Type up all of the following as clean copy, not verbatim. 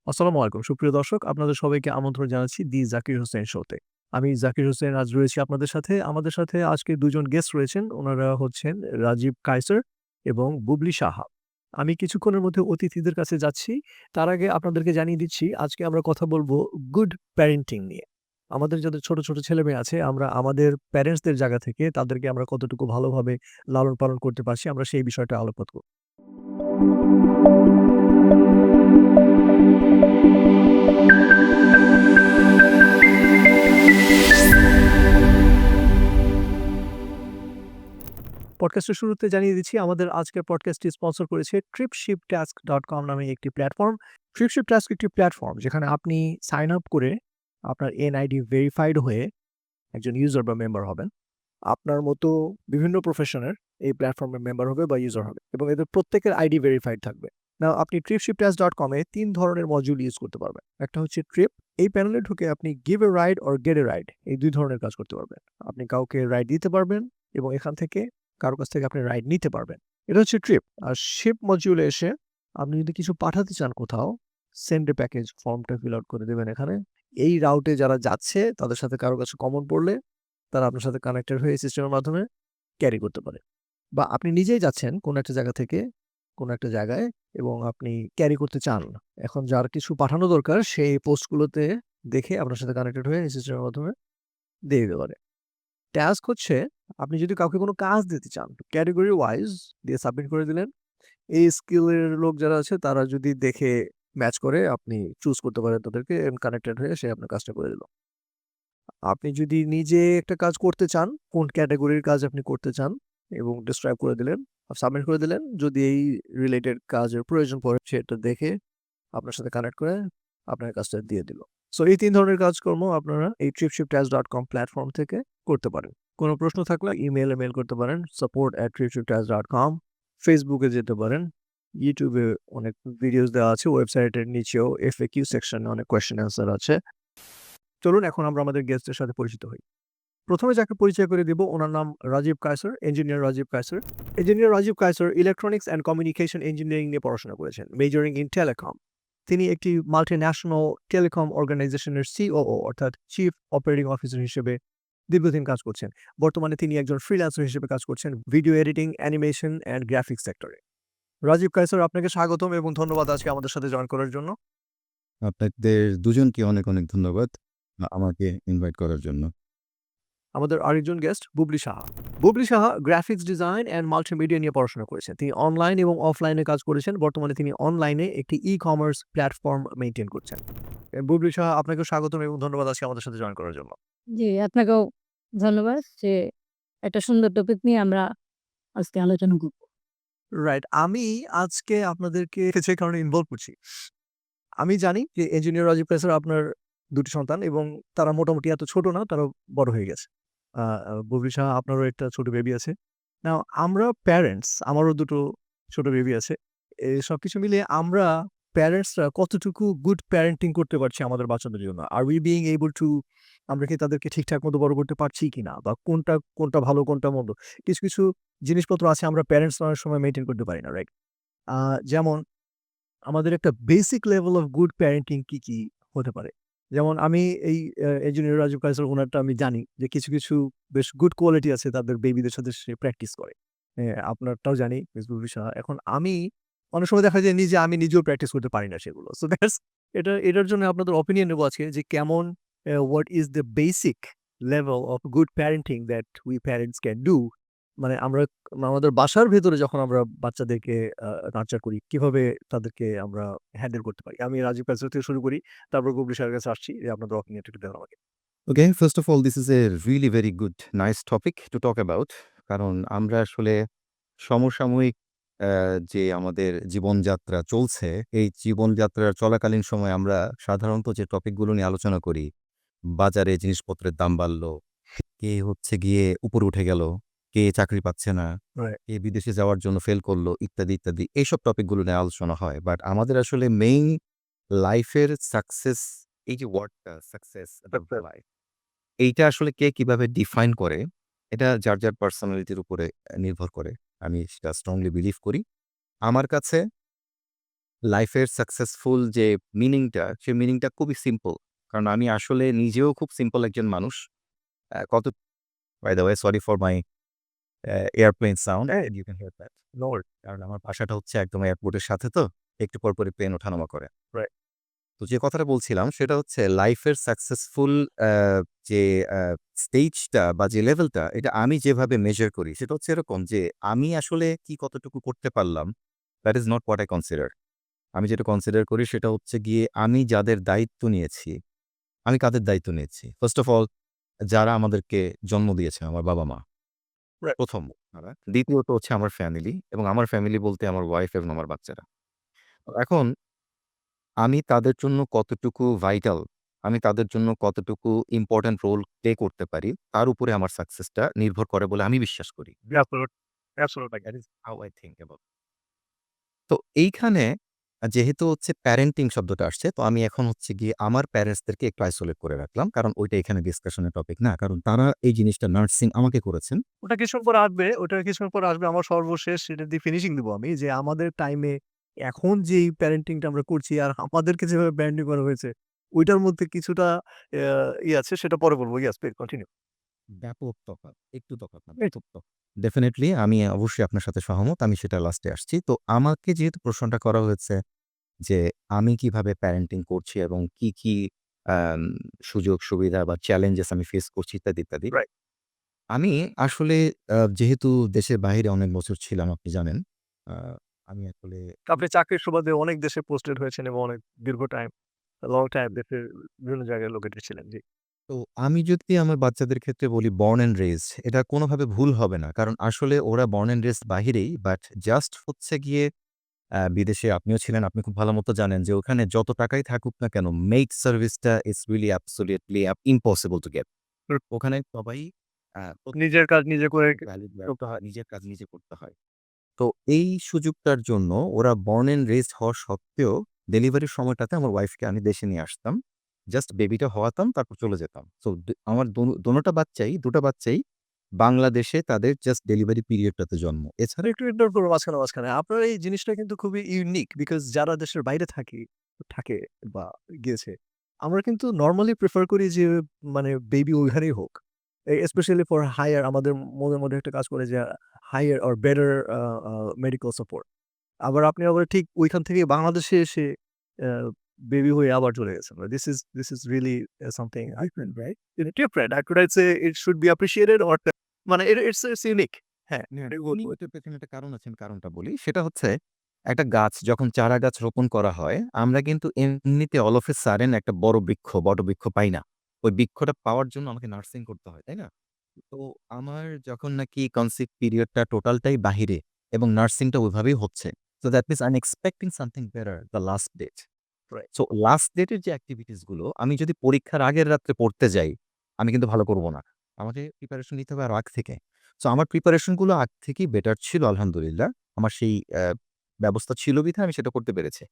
আসসালামু আলাইকুম। সুপ্রিয় দর্শক, আপনাদের সবাইকে আমন্ত্রণ জানাচ্ছি দি জাকির হোসেন শোতে। আমি জাকির হোসেন আজ রয়েছি আপনাদের সাথে। আমাদের সাথে আজকে ২ জন গেস্ট রয়েছেন। উনারা হচ্ছেন রাজীব কায়সার এবং বুবলি সাহা। আমি কিছুক্ষণের মধ্যে অতিথিদের কাছে যাচ্ছি। তার আগে আপনাদেরকে জানিয়ে দিচ্ছি আজকে আমরা কথা বলব গুড প্যারেন্টিং নিয়ে। আমাদের যাদের ছোট, ছোট ছেলেমেয়ে আছে আমরা আমাদের প্যারেন্টসদের জায়গা থেকে তাদেরকে আমরা কতটুকু ভালোভাবে লালন-পালন করতে পারছি আমরা সেই বিষয়টা আলোকপাত করব। পডকাস্টের শুরুতে জানিয়ে দিচ্ছি আমাদের আজকের পডকাস্টটি স্পন্সর করেছে tripshiptask.com নামে একটি প্ল্যাটফর্ম। ট্রিপশিপটাস্ক একটি প্ল্যাটফর্ম যেখানে আপনি সাইন আপ করে আপনার এনআইডি ভেরিফাইড হয়ে একজন ইউজার বা মেম্বার হবেন। আপনার মতো বিভিন্ন প্রফেশনের এই প্ল্যাটফর্মের মেম্বার হবে বা ইউজার হবে এবং এদের প্রত্যেকের আইডি ভেরিফাইড থাকবে। নাও আপনি tripshiptask.com এ ৩ ধরনের মডিউল ইউজ করতে পারবেন। একটা হচ্ছে ট্রিপ। এই প্যানেলে ঢুকে আপনি give a ride or gate A ride এই ২ ধরনের কাজ করতে পারবেন। আপনি কাউকে রাইড দিতে পারবেন এবং এখান থেকে কারো কাছ থেকে আপনি রাইড নিতে পারবেন। এটা হচ্ছে ট্রিপ। আর শিপ মডিউলে এসে আপনি যদি কিছু পাঠাতে চান কোথাও, সেন্ড এ প্যাকেজ ফর্মটা ফিল আউট করে দেবেন এখানে। এই রাউটে যারা যাচ্ছে তাদের সাথে কারো কাছে কমন পড়লে তারা আপনার সাথে কানেক্টেড হয়ে সিস্টেমের মাধ্যমে ক্যারি করতে পারে। বা আপনি নিজেই যাচ্ছেন কোনো একটা জায়গা থেকে কোনো একটা জায়গায় এবং আপনি ক্যারি করতে চান। এখন যার কিছু পাঠানো দরকার সেই পোস্টগুলোতে দেখে আপনার সাথে কানেক্টেড হয়ে এই সিস্টেমের মাধ্যমে দিয়ে দিতে পারে। টাস্ক হচ্ছে আপনি যদি কাউকে কোনো কাজ দিতে চান, ক্যাটেগরি ওয়াইজ দিয়ে সাবমিট করে দিলেন। এই স্কিলের লোক যারা আছে তারা যদি দেখে ম্যাচ করে আপনি চুজ করতে পারেন তাদেরকে এবং কানেক্টেড হয়ে সে আপনার কাজটা করে দিল। আপনি যদি নিজে একটা কাজ করতে চান, কোন ক্যাটেগরির কাজ আপনি করতে চান এবং ডেসক্রাইব করে দিলেন, সাবমিট করে দিলেন। যদি এই রিলেটেড কাজের প্রয়োজন পড়ে সেটা দেখে আপনার সাথে কানেক্ট করে আপনার কাজটা দিয়ে দিল। সো এই ৩ ধরনের কাজকর্ম আপনারা এই tripshiptask.com প্ল্যাটফর্ম থেকে করতে পারেন। কোনো প্রশ্ন থাকলে ইমেইলে মেইল করতে পারেন support@tripshiptask.com, ফেসবুকে যেতে পারেন। ইউটিউবে অনেক ভিডিওস দেওয়া আছে। ওয়েবসাইটের নিচেও FAQ সেকশনে অনেক কোয়েশ্চেন অ্যান্সার আছে। চলুন এখন আমরা আমাদের গেস্টের সাথে পরিচিত হই। ১ম এ যাকে পরিচয় করে দিব ওনার নাম Rajib Kaiser, engineer Rajib Kaiser. Engineer Rajib Kaiser electronics and communication engineering নিয়ে পড়াশোনা করেছেন, মেজরিং ইন টেলিকম। তিনি একটি মাল্টিন্যাশনাল টেলিকম অর্গানাইজেশনের COO অর্থাৎ চিফ অপারেটিং অফিসার হিসেবে দীর্ঘদিন কাজ করছেন। বর্তমানে তিনি একজন ফ্রিল্যান্সার হিসেবে কাজ করছেন video editing, animation and graphics সেক্টরে। রাজীব কায়সার আপনাকে স্বাগতম এবং ধন্যবাদ আজকে আমাদের সাথে জয়েন করার জন্য। আপনাদের দুজনকে অনেক, অনেক ধন্যবাদ আমাকে ইনভাইট করার জন্য। আমাদের আরেকজন guest Bubly Saha. Bubly Saha graphics design and multimedia নিয়ে পড়াশোনা করেছেন। তিনি অনলাইন এবং অফলাইনে কাজ করেছেন। বর্তমানে তিনি অনলাইনে একটি ই-কমার্স প্ল্যাটফর্ম মেইনটেইন করছেন। বুবলি সাহা আপনাকেও স্বাগতম এবং ধন্যবাদ আজকে আমাদের সাথে জয়েন করার জন্য। জি, আপনাকেও ধন্যবাদ যে একটা সুন্দর টপিক নিয়ে আমরা আজকে আলোচনা করব। রাইট। আমি আজকে আপনাদেরকে যে কারণে ইনভলভ করছি। আমি জানি যে ইঞ্জিনিয়ার রাজীব কায়সার আপনার ২ টি সন্তান এবং তারা মোটামুটি এত ছোট না, তারা বড় হয়ে গেছে। আ আ বুবলি সাহা আপনারও একটা ছোট বেবি আছে। নাও আমরা প্যারেন্টস, আমারও ২ টো ছোট বেবি আছে। সবকিছু মিলিয়ে আমরা প্যারেন্টসরা কতটুকু গুড প্যারেন্টিং করতে পারছি আমাদের বাচ্চাদের জন্য? আর উই বিইং এবল টু আমরা কি তাদেরকে ঠিকঠাক মতো বড় করতে পারছি কিনা? বা কোনটা ভালো কোনটা মন্দ? কিছু, কিছু জিনিসপত্র আছে আমরা প্যারেন্টসরা অনেক সময় মেইনটেইন করতে পারি না, রাইট? আ যেমন আমাদের একটা basic level of good parenting কি হতে পারে? যেমন আমি এই ইঞ্জিনিয়ার রাজীব কায়সার উনারটা আমি জানি যে কিছু, কিছু বেশ গুড কোয়ালিটি আছে তাদের বেবিদের সাথে সে প্র্যাকটিস করে। আপনারটাও জানি ফেসবুক বিষয়। এখন আমি অনেক সময় দেখা যায় আমি নিজেও প্র্যাকটিস করতে পারি না সেগুলো। সো দ্যাটস এটার জন্য আপনাদের ওপিনিয়ন নেবো আজকে যে কেমন what is the basic level of good parenting that we parents can do? মানে আমরা আমাদের বাসার ভেতরে যখন আমরা বাচ্চাদেরকে নার্চার করি, কিভাবে তাদেরকে আমরা হ্যান্ডেল করতে পারি? আমি রাজীব কায়সার থেকে শুরু করি। তারপর গুবলি স্যারের কাছে আসছি যে আপনাদের অপিনিয়নটা একটু দেন আমাকে। Okay, first of all this is a really very good nice topic to talk about. কারণ আমরা আসলে সমসাময়িক যে আমাদের জীবনযাত্রা চলছে, এই জীবনযাত্রার চলাকালীন সময়ে আমরা সাধারণত যে টপিকগুলো নিয়ে আলোচনা করি, বাজারে জিনিসপত্রের দাম বাড়লো, কে হচ্ছে গিয়ে উপরে উঠে গেল, কে চাকরি পাচ্ছে না, রাইট, কে বিদেশে যাওয়ার জন্য ফেল করলো ইত্যাদি, ইত্যাদি। এইসব টপিকগুলো নিয়ে আলোচনা হয়। বাট আমাদের আসলে মেইন লাইফের সাকসেস, এই যে ওয়ার্ডটা সাকসেস অ্যাবাউট আচ্ছা। লাইফ, এইটা আসলে কে কিভাবে ডিফাইন করে, এটা যার, যার পার্সোনালিটির উপরে নির্ভর করে। আমি সেটা স্ট্রংলি বিলিভ করি। আমার কাছে লাইফের সাকসেসফুল যে মিনিংটা, সে মিনিংটা খুবই সিম্পল। কারণ আমি আসলে নিজেও খুব সিম্পল একজন মানুষ। কত by the way sorry for my airplane sound, you can hear that. No worry. কারণ আমার বাসাটা হচ্ছে একদম এয়ারপোর্টের সাথে তো, একটু পরপরই প্লেন ওঠানামা করে। রাইট। তো যে কথাটা বলছিলাম সেটা হচ্ছে লাইফের সাকসেসফুল যে স্টেজটা বা যে লেভেলটা, এটা আমি যেভাবে মেজার করি সেটা হচ্ছে এরকম যে আমি আসলে কি কতটুকু করতে পারলাম, that is not what I consider. আমি যেটা কনসিডার করি সেটা হচ্ছে গিয়ে আমি যাদের দায়িত্ব নিয়েছি, আমি কাদের দায়িত্ব নিয়েছি। ফার্স্ট অফ অল যারা আমাদেরকে জন্ম দিয়েছে, আমার বাবা-মা রাইট। প্রথম তারা। দ্বিতীয়ত হচ্ছে আমার ফ্যামিলি, এবং আমার ফ্যামিলি বলতে আমার ওয়াইফ এবং আমার বাচ্চারা। এখন আমি তাদের জন্য কতটুকু ভাইটাল, আমি তাদের জন্য কতটুকু ইম্পোর্টেন্ট রোল প্লে করতে পারি, তার উপরে আমার সাকসেসটা নির্ভর করে বলে আমি বিশ্বাস করি। Absolutely. That is how I think about. তো এইখানে যেহেতু হচ্ছে প্যারেন্টিং শব্দটা আসছে, তো আমি এখন হচ্ছে গিয়ে আমার প্যারেন্টসদেরকে একটু আইসোলেট করে রাখলাম। কারণ ওইটা এখানে ডিসকাশনের টপিক না। কারণ তারা এই জিনিসটা নার্সিং আমাকে করেছেন। ওটা কিছুক্ষণ পরে আসবে, ওটা কিছুক্ষণ পরে আসবে। আমার সর্বশেষ সেটা দিয়ে ফিনিশিং দিব আমি যে আমাদের টাইমে এখন যেই প্যারেন্টিংটা আমরা করছি আর আমাদেরকে যেভাবে প্যারেন্টিং করা হয়েছে, ওইটার মধ্যে কিছুটা আছে সেটা পরে বলব। Yes, please continue. ব্যাপক তফাৎ। একটু তফাৎ না, ব্যাপক তফাৎ। ডেফিনিটলি আমি অবশ্যই আপনার সাথে সহমত। আমি সেটা লাস্টে আসছি। তো আমাকে যেহেতু প্রশ্নটা করা হয়েছে যে আমি কিভাবে প্যারেন্টিং করছি এবং কি আম সুযোগ সুবিধা বা চ্যালেঞ্জেস আমি ফেস করছি ইত্যাদি, ইত্যাদি। রাইট। আমি আসলে যেহেতু দেশের বাহিরে অনেক বছর ছিলাম আপনি জানেন। আ আমি আসলে আপনি চাকরির সুবাদে অনেক দেশে পোস্টেড হয়েছেন এবং অনেক দীর্ঘ টাইম, লং টাইম দেশের বিভিন্ন জায়গায় লোকেটেড ছিলেন। জি। তো আমি যদি আমার বাচ্চাদের ক্ষেত্রে বলি বর্ন অ্যান্ড রেইজড, এটা কোনোভাবে ভুল হবে না। কারণ আসলে ওরা বর্ন অ্যান্ড রেইজড বাহিরেই, বাট জাস্ট হচ্ছে গিয়ে বিদেশে আপনিও ছিলেন, আপনি খুব ভালো মতো জানেন যে ওখানে যত টাকাই থাকুক না কেন, মেইড সার্ভিসটা is really absolutely impossible to get. Hmm. ওখানে সবাই নিজের কাজ নিজে করে ভ্যালিড করতে হয়। নিজের কাজ নিজে করতে হয়। তো এই সুযোগটার জন্য ওরা বর্ন অ্যান্ড রেইজড হওয়া সত্ত্বেও ডেলিভারির সময়টাতে আমার ওয়াইফকে আমি দেশে নিয়ে আসতাম। জাস্ট বেবিটা হওয়াতাম, তারপর চলে যেতাম। সো আমার দোনোটা বাচ্চাই, ২ টা বাচ্চাই বাংলাদেশে তাদের জাস্ট ডেলিভারি পিরিয়ডটাতে জন্ম। এছাড়া একটু ইন্টারাপ্ট করব মাঝখানে। আপনার এই জিনিসটা কিন্তু খুবই ইউনিক বিকজ যারা দেশের বাইরে থাকে বা গিয়েছে, আমরা কিন্তু নরমালি প্রেফার করি যে মানে বেবি ওইখানেই হোক। স্পেশালি ফর হায়ার আমাদের মনের মধ্যে একটা কাজ করে যে higher or better uh uh medical support. আপনি ঠিক ওইখান থেকেই বাংলাদেশে এসে আ বেবি হয়ে আবার চলে গেছেন। This is really something different, right? Different. I could say it should be appreciated or মানে ইটস ইউনিক। হ্যাঁ, very good. ওইটার পেছনে একটা কারণ আছে, আমি কারণটা বলি। সেটা হচ্ছে একটা গাছ যখন চারা গাছ রোপণ করা হয়, আমরা কিন্তু এমনিতে অল অফ এ সাডেন একটা বট বৃক্ষ পাই না। ওই বৃক্ষটা পাওয়ার জন্য আমাকে নার্সিং করতে হয়, তাই না? তো আমার যখন নাকি কনসিভ পিরিয়ডটা টোটালটাই বাহিরে এবং নার্সিংটা ওইভাবেই হচ্ছে। So that means I am expecting something better the last date. Right. So last ডেটের যে এক্টিভিটিস গুলো আমি যদি পরীক্ষার আগের রাত্রে পড়তে যাই, আমি কিন্তু ভালো করব না। আমাকে প্রিপারেশন নিতে হবে আরো আগ থেকে। সো আমার প্রিপারেশন গুলো আগ থেকেই বেটার ছিল আলহামদুলিল্লাহ। আমার সেই ব্যবস্থা ছিল বিধায় আমি সেটা করতে পেরেছি।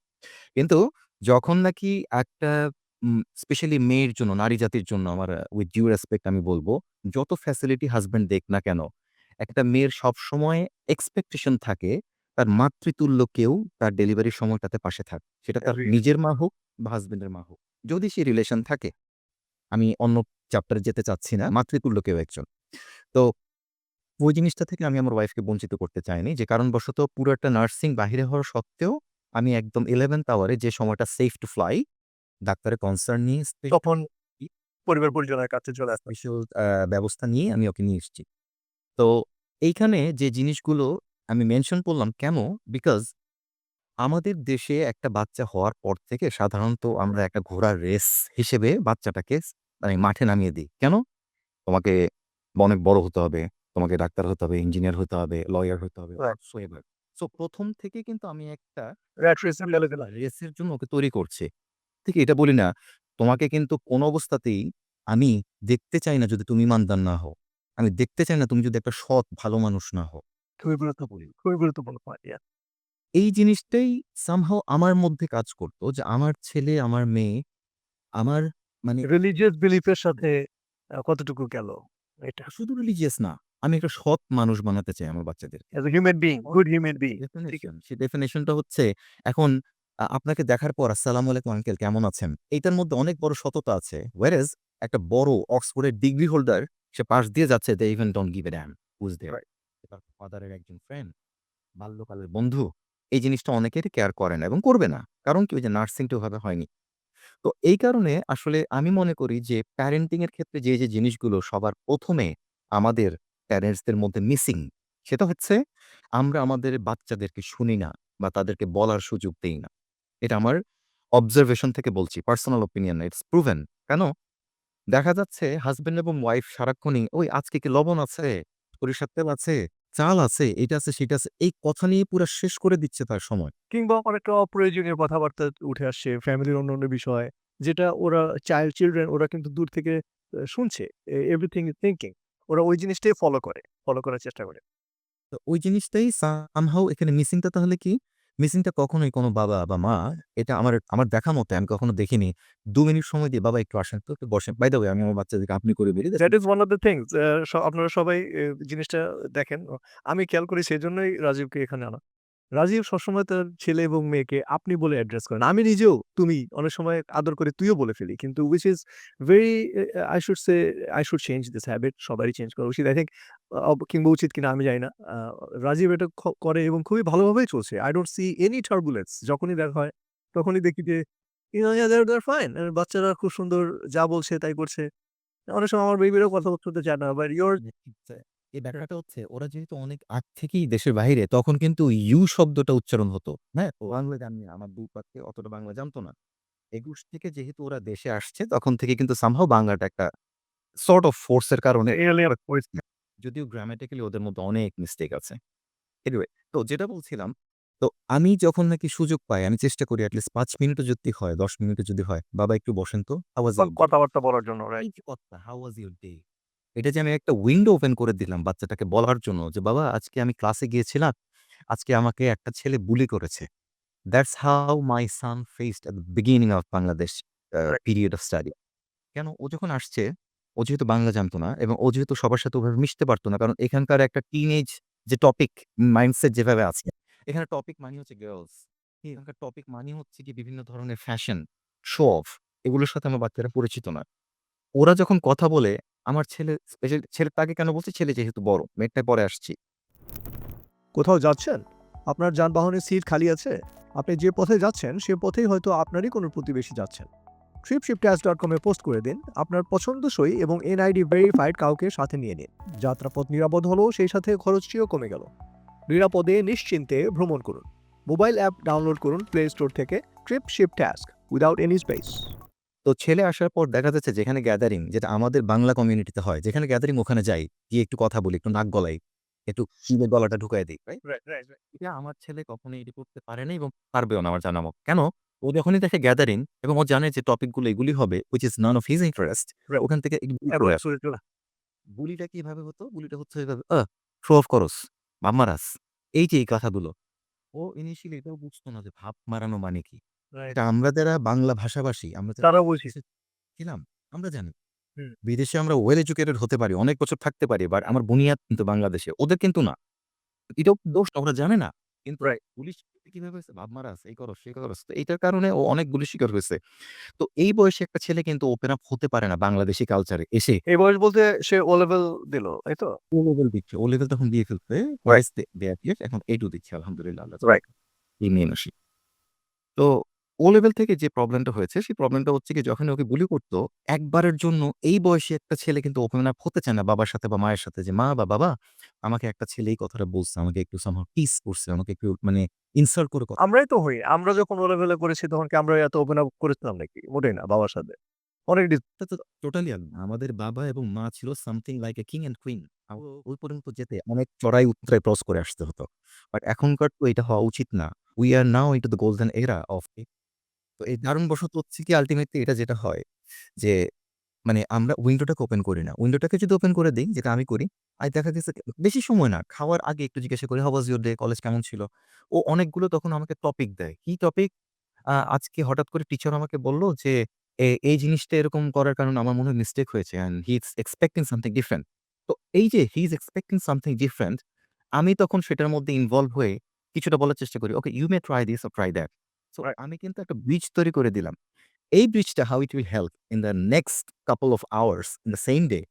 কিন্তু যখন নাকি একটা স্পেশালি মেয়ের জন্য, নারী জাতির জন্য আমার উইথ ডিউ রেসপেক্ট আমি বলব, যত ফ্যাসিলিটি হাসব্যান্ড দেখ না কেন, একটা মেয়ের সবসময় এক্সপেকটেশন থাকে তার মাতৃতুল্য কেউ তার ডেলিভারির সময়টাতে পাশে থাক। সেটা তার এগ্রি। নিজের মা হোক বা হাসব্যান্ডের মা হোক। যদি সেই রিলেশন থাকে, আমি অন্য চ্যাপ্টারে যেতে চাচ্ছি না, মাতৃতুল্য কেউ একজন। তো ওই জিনিসটা থেকে আমি আমার ওয়াইফকে বঞ্চিত করতে চাইনি। যে কারণবশত পুরো একটা নার্সিং বাহিরে হওয়া সত্ত্বেও আমি একদম 11th আওয়ারে যে সময়টা সেফ টু ফ্লাই, ডাক্তারের কনসার্ন নিয়ে তখন পরিবার-পরিজনের কাছে চলে আসতেন। স্পেশাল ব্যবস্থা নিয়ে আমি ওকে নিয়ে এসেছি। তো এইখানে যে জিনিসগুলো আমি মেনশন করলাম কেন? বিকজ আমাদের দেশে একটা বাচ্চা হওয়ার পর থেকে সাধারণত আমরা একটা ঘোড়ার রেস হিসেবে বাচ্চাটাকে মানে মাঠে নামিয়ে দিই। কেন? তোমাকে অনেক বড় হতে হবে, তোমাকে ডাক্তার হতে হবে, ইঞ্জিনিয়ার হতে হবে, লয়ার হতে হবে, রাইট। হোয়াটসোএভার। সো ১ম থেকে কিন্তু আমি একটা র‍্যাট রেসে ফেলে দিলাম। রেসের জন্য ওকে তৈরি করছি। ঠিক এটা বলি না, তোমাকে কিন্তু কোনো অবস্থাতেই আমি দেখতে চাই না যদি তুমি ইমানদার না হও। আমি দেখতে চাই না তুমি যদি একটা সৎ ভালো মানুষ না হও। খুবই গুরুত্বপূর্ণ। খুবই গুরুত্বপূর্ণ পয়েন্ট। ইয়া। এই জিনিসটাই সামহাউ আমার মধ্যে কাজ করত যে আমার ছেলে, আমার মেয়ে, আমার মানে রিলিজিয়াস বিলিফ এর সাথে কতটুকু গেল এটা? শুধু রিলিজিয়াস না, আমি একটা সৎ মানুষ বানাতে চাই আমার বাচ্চাদের। As a human being, good human being. ঠিক ডেফিনিশন, আছে? সেই ডেফিনিশনটা হচ্ছে এখন আপনাকে দেখার পর আসসালামু আলাইকুম আঙ্কেল কেমন আছেন? এইটার মধ্যে অনেক বড় সততা আছে। whereas একটা বড় অক্সফোর্ডের ডিগ্রি হোল্ডার সে পাশ দিয়ে যাচ্ছে they even don't give a damn who is there. Right. তার ফাদারের একজন ফ্রেন্ড, বাল্যকালের বন্ধু। এই জিনিসটা অনেকেরই কেয়ার করে না এবং করবে না। কারণ কি ওই যে নার্সিংটা ওভাবে হয়নি। তো এই কারণে আসলে আমি মনে করি যে প্যারেন্টিং এর ক্ষেত্রে যে জিনিসগুলো সবার ১ম এ আমাদের প্যারেন্টসদের মধ্যে মিসিং সেটা হচ্ছে আমরা আমাদের বাচ্চাদেরকে শুনি না বা তাদেরকে বলার সুযোগ দেই না। এটা আমার অবজারভেশন থেকে বলছি। পার্সোনাল ওপিনিয়ন না। It's proven. কেন? দেখা যাচ্ছে হাসব্যান্ড এবং ওয়াইফ সারাক্ষণই ওই আজকে কি লবণ আছে? সরিষার তেল আছে? চাল আছে? এটা আছে সেটা আছে। এই কথা নিয়ে পুরা শেষ করে দিচ্ছে তার সময়। কিংবা অনেকটা অপ্রয়োজনীয় কথাবার্তা উঠে আসছে ফ্যামিলির অন্যান্য বিষয়, যেটা ওরা চিলড্রেন ওরা কিন্তু দূর থেকে শুনছে। Everything is thinking. ওরা ওই জিনিসটাই ফলো করার চেষ্টা করে। তো ওই জিনিসটাই সামহাউ এখানে মিসিংটা তাহলে কি? মিসিংটা কখনোই কোনো বাবা বা মা এটা আমার আমার দেখা মতে আমি কখনো দেখিনি। ২ মিনিট সময় দিয়ে, "বাবা একটু আসেন তো, একটু বসেন। বাই দ্য ওয়ে আমি আমার বাচ্চাদেরকে আপনি করে বেরিয়ে that is one of the things আপনারা সবাই জিনিসটা দেখেন। আমি খেয়াল করি সেজন্যই রাজীবকে এখানে আনা। রাজীব সবসময় তার ছেলে এবং মেয়েকে আপনি বলে অ্যাড্রেস করেন। আমি নিজেও তুমি অনেক সময় আদর করে তুইও বলে ফেলি। কিন্তু which is very I should change this habit সবারই চেঞ্জ করা উচিত। I think কিংবা উচিত কিনা আমি জানি না। রাজীব এটা করে এবং খুবই ভালোভাবেই চলছে। I don't see any turbulence যখনই দেখা হয় তখনই দেখি যে yeah, they're fine. বাচ্চারা খুব সুন্দর যা বলছে তাই করছে। অনেক সময় আমার বেবিরাও কথা বলতে চায় না। But your আচ্ছা, এই ব্যাপারটা হচ্ছে ওরা যেহেতু অনেক আগ থেকেই দেশের বাহিরে তখন কিন্তু ইউ শব্দটা উচ্চারণ হতো। হ্যাঁ? ও বাংলা জানি না। আমার ২ পাতে অতটা বাংলা জানতো না। ২১ থেকে যেহেতু ওরা দেশে আসছে তখন থেকে কিন্তু সামহাউ বাংলাটা একটা সর্ট অফ ফোর্স এর কারণে alien voice যদিও গ্রামেটিক্যালি ওদের মধ্যে অনেক মিস্টেক আছে। এনিওয়ে তো যেটা বলছিলাম, তো আমি যখন নাকি সুযোগ পাই আমি চেষ্টা করি এটলিস্ট ৫ মিনিটও যদি হয়, 10 মিনিটও যদি হয়, "বাবা একটু বসেন তো। How was your day?" কথাবার্তা বলার জন্য এই রাইট। যে কথা, "হাউ ওয়াজ ইউর ডে?" এটা যে আমি একটা উইন্ডো ওপেন করে দিলাম বাচ্চাটাকে বলার জন্য যে, "বাবা আজকে আমি ক্লাসে গিয়েছিলাম। আজকে আমাকে একটা ছেলে বুলি করেছে।" That's how my son faced at the beginning of Bangladesh right. period of study. কেন? ও যখন আসছে, ও যেহেতু বাংলা জানতো না এবং ও যেহেতু সবার সাথে ওভাবে মিশতে পারত না। কারণ এখানকার একটা টিনেজ যে টপিক মাইন্ডসেট যেভাবে আছে, এখানে টপিক মানে হচ্ছে গার্লস। এখানকার টপিক মানে হচ্ছে গিয়ে বিভিন্ন ধরনের ফ্যাশন, শো অফ এগুলোর সাথে আমার বাচ্চারা পরিচিত না। ওরা যখন কথা বলে, আমার ছেলে স্পেশালি ছেলেটাকে কেন বলছি? ছেলে যেহেতু বড়, মেয়েটায় পরে আসছি। কোথাও যাচ্ছেন? আপনার যানবাহনের সিট খালি আছে? আপনি যে পথে যাচ্ছেন সে পথেই হয়তো আপনারই কোনো প্রতিবেশী যাচ্ছেন। tripshiptask.com এ পোস্ট করে দিন আপনার পছন্দসই এবং এনআইডি ভেরিফাইড কাউকে সাথে নিয়ে নিন। যাত্রাপথ নিরাপদ হলো সেই সাথে খরচটিও কমে গেল। নিরাপদে নিশ্চিন্তে ভ্রমণ করুন। মোবাইল অ্যাপ ডাউনলোড করুন প্লে স্টোর থেকে trip ship task without any space. তো ছেলে আসার পর দেখা যাচ্ছে যেখানে গ্যাদারিং যেটা আমাদের বাংলা কমিউনিটিতে হয়, যেখানে গ্যাদারিং ওখানে যাই, গিয়ে একটু কথা বলি, একটু নাক গলাই, একটু শিবের গলাটা ঢুকায় দেই, রাইট? Right, right, right. এটা আমার ছেলে কখনোই এটি করতে পারে নাই এবং পারবেও না আমার জানা মতে। কেন? ও যখনই দেখে গ্যাদারিং এবং ও জানে যে টপিক গুলো এগুলি হবে which is none of his interest right. ওখান থেকে একটু দূর এবার করে আসে। শুরু চলে। বুলিটা কিভাবে হতো? বুলিটা হচ্ছে এভাবে, শো অফ করস, ভাব মারাস। এই যে এই কথাগুলো। ও ইনিশিয়ালি এটাও বুঝতো না যে ভাব মারানো মানে কি? রাইট। এটা আমরা যারা বাংলা ভাষাভাষী আমরা যারা তারা বুঝি। দেশে ছিলাম, আমরা জানি। হুম। বিদেশে আমরা ওয়েল এডুকেটেড হতে পারি, অনেক বছর থাকতে পারি। বাট আমার বুনিয়াদ কিন্তু বাংলাদেশে। ওদের কিন্তু না। এটাও দোষ না, ওরা জানে না। কিন্তু রাইট। পুলিশ কিভাবে হয়েছে? ভাব মারাস, এই করস, সেই করস। তো এইটার কারণে ও অনেক গুলি শিকার হয়েছে। তো এই বয়সে একটা ছেলে কিন্তু ওপেন আপ হতে পারে না বাংলাদেশী কালচারে এসে। এই বয়স বলতে সে ও লেভেল দিল, তাই তো? ও লেভেল দিচ্ছে। ও লেভেল তখন দিয়ে ফেলছে। রাইট। টুয়াইস দেয়ার ইয়ার এখন A2 দিচ্ছে আলহামদুলিল্লাহ আল্লাহ রাইট। এই নিয়ে আসি। তো ও লেভেল থেকে যে প্রবলেমটা হয়েছে, সেই প্রবলেমটা হচ্ছে কি যখনই ওকে বুলি করত, একবারের জন্য এই বয়সী একটা ছেলে কিন্তু ওপেন আপ হতে চায় না বাবার সাথে বা মায়ের সাথে যে, "মা বা বাবা আমাকে একটা ছেলে এই কথাটা বলছে। আমাকে একটু somehow টিজ করছে। আমাকে একটু মানে ইনসাল্ট করে কথা" আমরাই তো হই। আমরা যখন ও লেভেলে করেছি তখন কি আমরা এত ওপেন আপ করেছিলাম নাকি? মোটেই না বাবার সাথে। অনেক এটা তো টোটালি আলাদা। আমাদের বাবা এবং মা ছিল something like a king and queen. ওই পর্যন্ত যেতে অনেক চড়াই উতরাই ক্রস করে আসতে হতো। বাট এখনকার তো এটা হওয়া উচিত না। We are now into the golden এরা অফ ইট। তো এই দারুণবশত হচ্ছে কি আল্টিমেটলি এটা যেটা হয় যে মানে আমরা উইন্ডোটাকে ওপেন করি না। উইন্ডোটাকে যদি ওপেন করে দেই, যেটা আমি করি, দেখা গেছে বেশি সময় না, খাওয়ার আগে একটু জিজ্ঞাসা করি, "how was your day? College কেমন ছিল?" ও অনেকগুলো তখন আমাকে টপিক দেয়। কি টপিক? আজকে হঠাৎ করে টিচার আমাকে বলল যে, এই জিনিসটা এরকম করার কারণে আমার মনে হয় মিস্টেক হয়েছে and he is expecting something different. তো এই যে he is expecting something different, আমি তখন সেটার মধ্যে ইনভলভ হয়ে কিছুটা বলার চেষ্টা করি, "okay, you may try this or try that." So right. আমি কিন্তু একটা ব্রিজ তৈরি করে দিলাম। এই ব্রিজটা how it will help in the next couple of hours in the same day.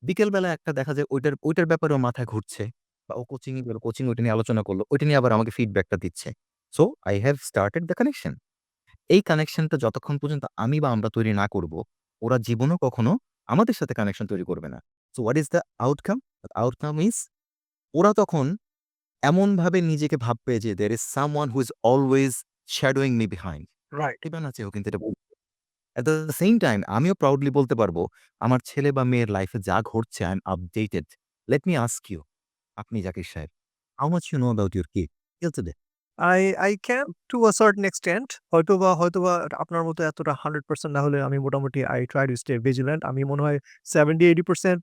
বিকেলবেলা একটা দেখা যায় ওইটার ব্যাপারেও মাথায় ঘুরছে বা ও কোচিং এ গেল, কোচিং ওইটা নিয়ে আলোচনা করলো। ওইটা নিয়ে আবার আমাকে ফিডব্যাকটা দিচ্ছে। So I have started the connection. এই কানেকশনটা যতক্ষণ পর্যন্ত আমি বা আমরা তৈরি না করব, ওরা জীবনেও কখনো আমাদের সাথে কানেকশন তৈরি করবে না। So what is the outcome? The outcome is ওরা তখন এমনভাবে নিজেকে ভাববে যে there is someone who is always shadowing me behind. Right. ইবা না চেয়েও কিন্তু এটা বলবে। At the same time আমিও proudly বলতে পারবো, আমার ছেলে বা মেয়ের লাইফে যা ঘটছে I am updated. Let me ask you, আপনি জাকির সাহেব, how much you know about your kid till today? I can to a certain extent হয়তোবা আপনার মতো এতটা 100% না হলে আমি মোটামুটি I try to stay vigilant. আমি মনে হয় 70-80%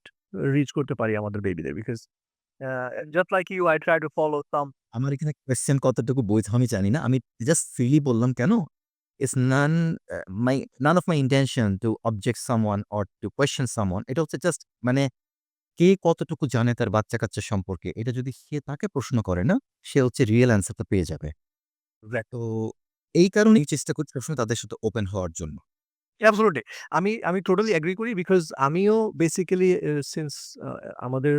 রিচ করতে পারি আমাদের বেবিদের because just like you I try to follow some. আমার এখানে কোয়েশ্চেন কতটুকু বৈধ আমি জানি না। আমি জাস্ট ফ্রিলি বললাম কেন? It's none of my intention to object someone or to question someone. এটা হচ্ছে জাস্ট মানে কে কতটুকু জানে তার বাচ্চা-কাচ্চা সম্পর্কে, এটা যদি সে তাকে প্রশ্ন করে না, সে হচ্ছে রিয়াল অ্যান্সারটা পেয়ে যাবে। তো এই কারণেই চেষ্টা করছি সবসময় তাদের সাথে ওপেন হওয়ার জন্য। অ্যাবসোলিউটলি। আমি টোটালি এগ্রি করি বিকজ আমিও বেসিক্যালি সিন্স আমাদের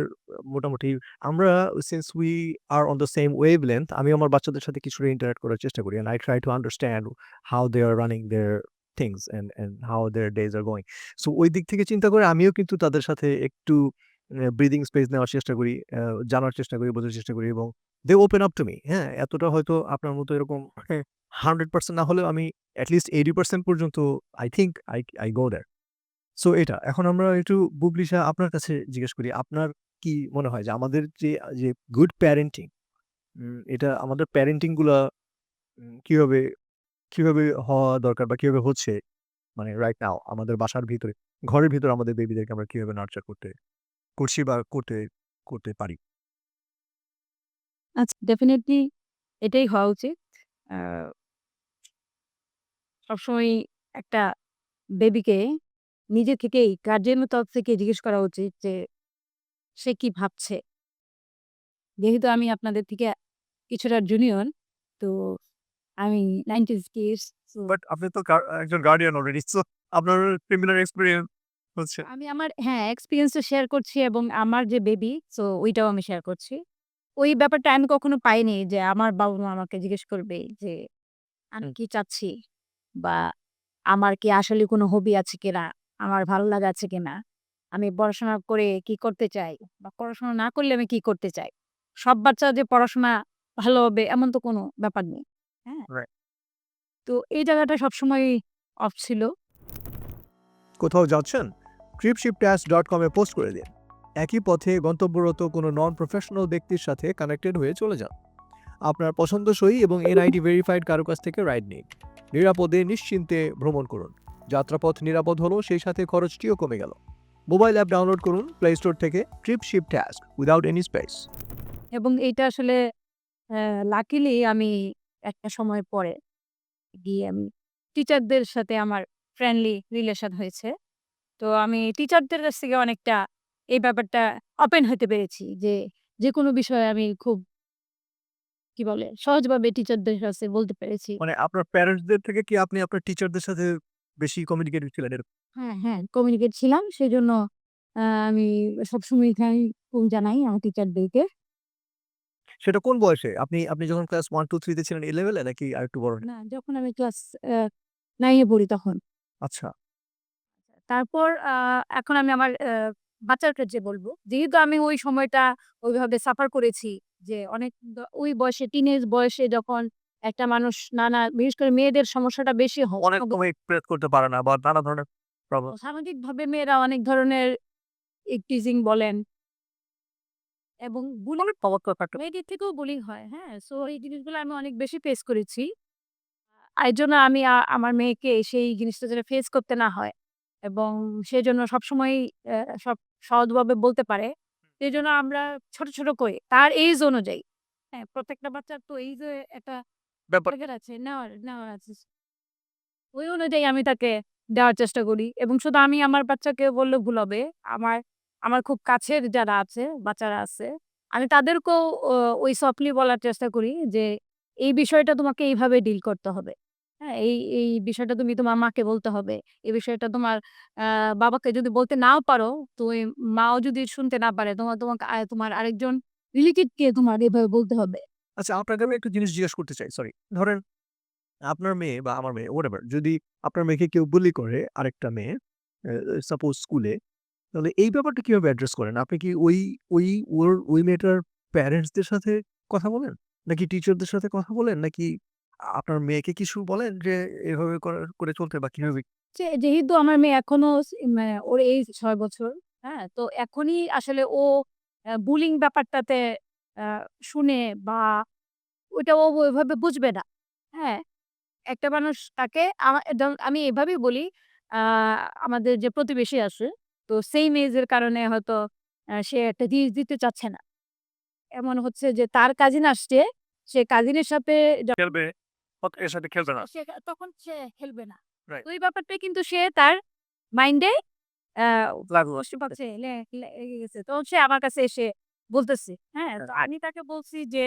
মোটামুটি আমরা since we are on the same wavelength আমি আমার বাচ্চাদের সাথে কিছুটা ইন্টারেক্ট করার চেষ্টা করি and I try to understand how they are running their things and how their days are going. So ওই দিক থেকে চিন্তা করে আমিও কিন্তু তাদের সাথে একটু ব্রিদিং স্পেস নেওয়ার চেষ্টা করি, জানার চেষ্টা করি, বোঝার চেষ্টা করি এবং দে ওপেন আপ টু মি। হ্যাঁ? এতটা হয়তো আপনার মতো এরকম 100% না হলেও আমি at least 80% পর্যন্ত I think I go there. So এটা। এখন আমরা একটু বুবলি শাহ আপনার কাছে জিজ্ঞেস করি। আপনার কি মনে হয় যে আমাদের যে গুড প্যারেন্টিং এটা আমাদের প্যারেন্টিং গুলা কিভাবে কিভাবে হওয়া দরকার বা কিভাবে হচ্ছে মানে রাইট নাও আমাদের বাসার ভিতরে, ঘরের ভিতরে আমাদের বেবিদেরকে আমরা কিভাবে নার্চার করছি বা করতে পারি? আচ্ছা, ডেফিনিটলি এটাই হওয়া উচিত। আ সবসময়ই একটা বেবিকে নিজে থেকেই গার্ডিয়ানের তরফ থেকে জিজ্ঞেস করা উচিত যে সে কি ভাবছে? যেহেতু আমি আপনাদের থেকে কিছুটা জুনিয়র, তো আমি 90s কিডস। সো বাট আপনি তো একজন গার্ডিয়ান অলরেডি। সো আপনার সিমিলার এক্সপেরিয়েন্স হচ্ছে। আমি আমার এক্সপেরিয়েন্সটা শেয়ার করছি এবং আমার যে বেবি সো ওইটাও আমি শেয়ার করছি। ওই ব্যাপারটা আমি কখনো পাইনি যে আমার বাবা-মা আমাকে জিজ্ঞেস করবে যে আমি হুম। কি চাচ্ছি? বা আমার কি আসলে কোনো হবি আছে কিনা? আমার ভালো লাগা আছে কিনা? আমি পড়াশোনা করে কি করতে চাই? বা পড়াশোনা না করলে আমি কি করতে চাই? সব বাচ্চা যে পড়াশোনা ভালো হবে এমন তো কোনো ব্যাপার নেই। হ্যাঁ? রাইট। তো এই জায়গাটা সবসময়ই অফ ছিল। কোথাও যাচ্ছেন? tripshiptask.com এ পোস্ট করে দিন। একই পথে গন্তব্যরত কোনো নন প্রফেশনাল ব্যক্তির সাথে কানেক্টেড হয়ে চলে যান। আপনার পছন্দসই এবং এনআইডি ভেরিফাইড কারো কাছ থেকে রাইড নিন। নিরাপদে নিশ্চিন্তে ভ্রমণ করুন। যাত্রাপথ নিরাপদ হলো, সেই সাথে খরচটিও কমে গেল। মোবাইল অ্যাপ ডাউনলোড করুন প্লে স্টোর থেকে trip ship task without any space. এবং এইটা আসলে লাকিলি আমি একটা সময় পরে গিয়ে আমি টিচারদের সাথে আমার ফ্রেন্ডলি রিলেশন হয়েছে। তো আমি টিচারদের কাছ থেকে অনেকটা এই ব্যাপারটা ওপেন হতে পেরেছি যে, যেকোনো বিষয়ে আমি খুব কি বলে সহজভাবে টিচারদের কাছে বলতে পেরেছি। মানে আপনার প্যারেন্টসদের থেকে কি আপনি আপনার টিচারদের সাথে বেশি কমিউনিকেটিভ ছিলেন এরকম? কমিউনিকেট ছিলাম। সেজন্য আমি সবসময় এখানে জানাই আমার টিচারদেরকে। সেটা কোন বয়সে? আপনি আপনি যখন ক্লাস 1, 2, 3 তে ছিলেন এই লেভেলে নাকি আরেকটু বড়? না, যখন আমি ক্লাস আ 9 এ পড়ি তখন। আচ্ছা। তারপর এখন আমি আমার বাচ্চার ক্ষেত্রে বলব। যেহেতু আমি ওই সময়টা ওইভাবে সাফার করেছি যে অনেক ওই বয়সে টিনেজ বয়সে যখন একটা মানুষ বিশেষ করে মেয়েদের সমস্যাটা বেশি অনেক সময় এক্সপ্রেস করতে পারে না বা নানা ধরনের প্রবলেম। সামাজিকভাবে মেয়েরা অনেক ধরনের টিজিং বলেন এবং বুলিং অনেক পাওয়ার একটা। মেয়েদের থেকেও বুলিং হয়। হ্যাঁ? সো এই জিনিসগুলো আমি অনেক বেশি ফেস করেছি। এজন্য আমি আমার মেয়েকে সেই জিনিসটা যেন ফেস করতে না হয় এবং সেজন্য সবসময়ই সব সহজভাবে বলতে পারে। সেজন্য আমরা ছোট, ছোট করে তার এইজ অনুযায়ী, হ্যাঁ? প্রত্যেকটা বাচ্চার তো এইজে একটা ব্যাপার। টার্গেট আছে, নেওয়ার আছে। ওই অনুযায়ী আমি তাকে দেওয়ার চেষ্টা করি এবং শুধু আমি আমার বাচ্চাকে বললে ভুল হবে। আমার আমার খুব কাছের যারা আছে, বাচ্চারা আছে, আমি তাদেরকেও ওই সফটলি বলার চেষ্টা করি যে, "এই বিষয়টা তোমাকে এইভাবে ডিল করতে হবে।" হ্যাঁ? এই বিষয়টা তুমি তোমার মাকে বলতে হবে। এই বিষয়টা তোমার বাবাকে যদি বলতে নাও পারো, তো ওই মাও যদি শুনতে না পারে তোমাকে তোমার আরেকজন রিলেটিভ কে তোমার এভাবে বলতে হবে। আচ্ছা, আপনাকে আমি একটা জিনিস জিজ্ঞেস করতে চাই। সরি। ধরেন আপনার মেয়ে বা আমার মেয়ে হোয়াটএভার যদি আপনার মেয়েকে কেউ বুলি করে আরেকটা মেয়ে সাপোজ স্কুলে, তাহলে এই ব্যাপারটা কিভাবে অ্যাড্রেস করেন? আপনি কি ওই ওই মেয়েটার প্যারেন্টস দের সাথে কথা বলেন? নাকি টিচারদের সাথে কথা বলেন? নাকি আপনার মেয়েকে কিছু বলেন যে এভাবে করে চলতে বা কিভাবে? যেহেতু আমার মেয়ে এখনো মানে ওর এইজ ৬ বছর, হ্যাঁ? তো এখনই আসলে ও বুলিং ব্যাপারটাতে আ শুনে বা ওইটা ও ওইভাবে বুঝবে না। হ্যাঁ? একটা মানুষ তাকে আমি এভাবেই বলি, আ আমাদের যে প্রতিবেশী আছে, তো সেইম এজ এর কারণে হয়তো সে একটা জিনিস দিতে চাচ্ছে না। এমন হচ্ছে যে তার কাজিন আসছে, সে কাজিনের সাথে খেলবে, এর সাথে খেলবে না। সে তখন সে খেলবে না। রাইট। তো এই ব্যাপারটা কিন্তু সে তার মাইন্ডে আ লাগলো। বুঝতে পারছে লেগে গেছে। তো সে আমার কাছে এসে বলতেছে, হ্যাঁ? তো হ্যাঁ। আমি তাকে বলছি যে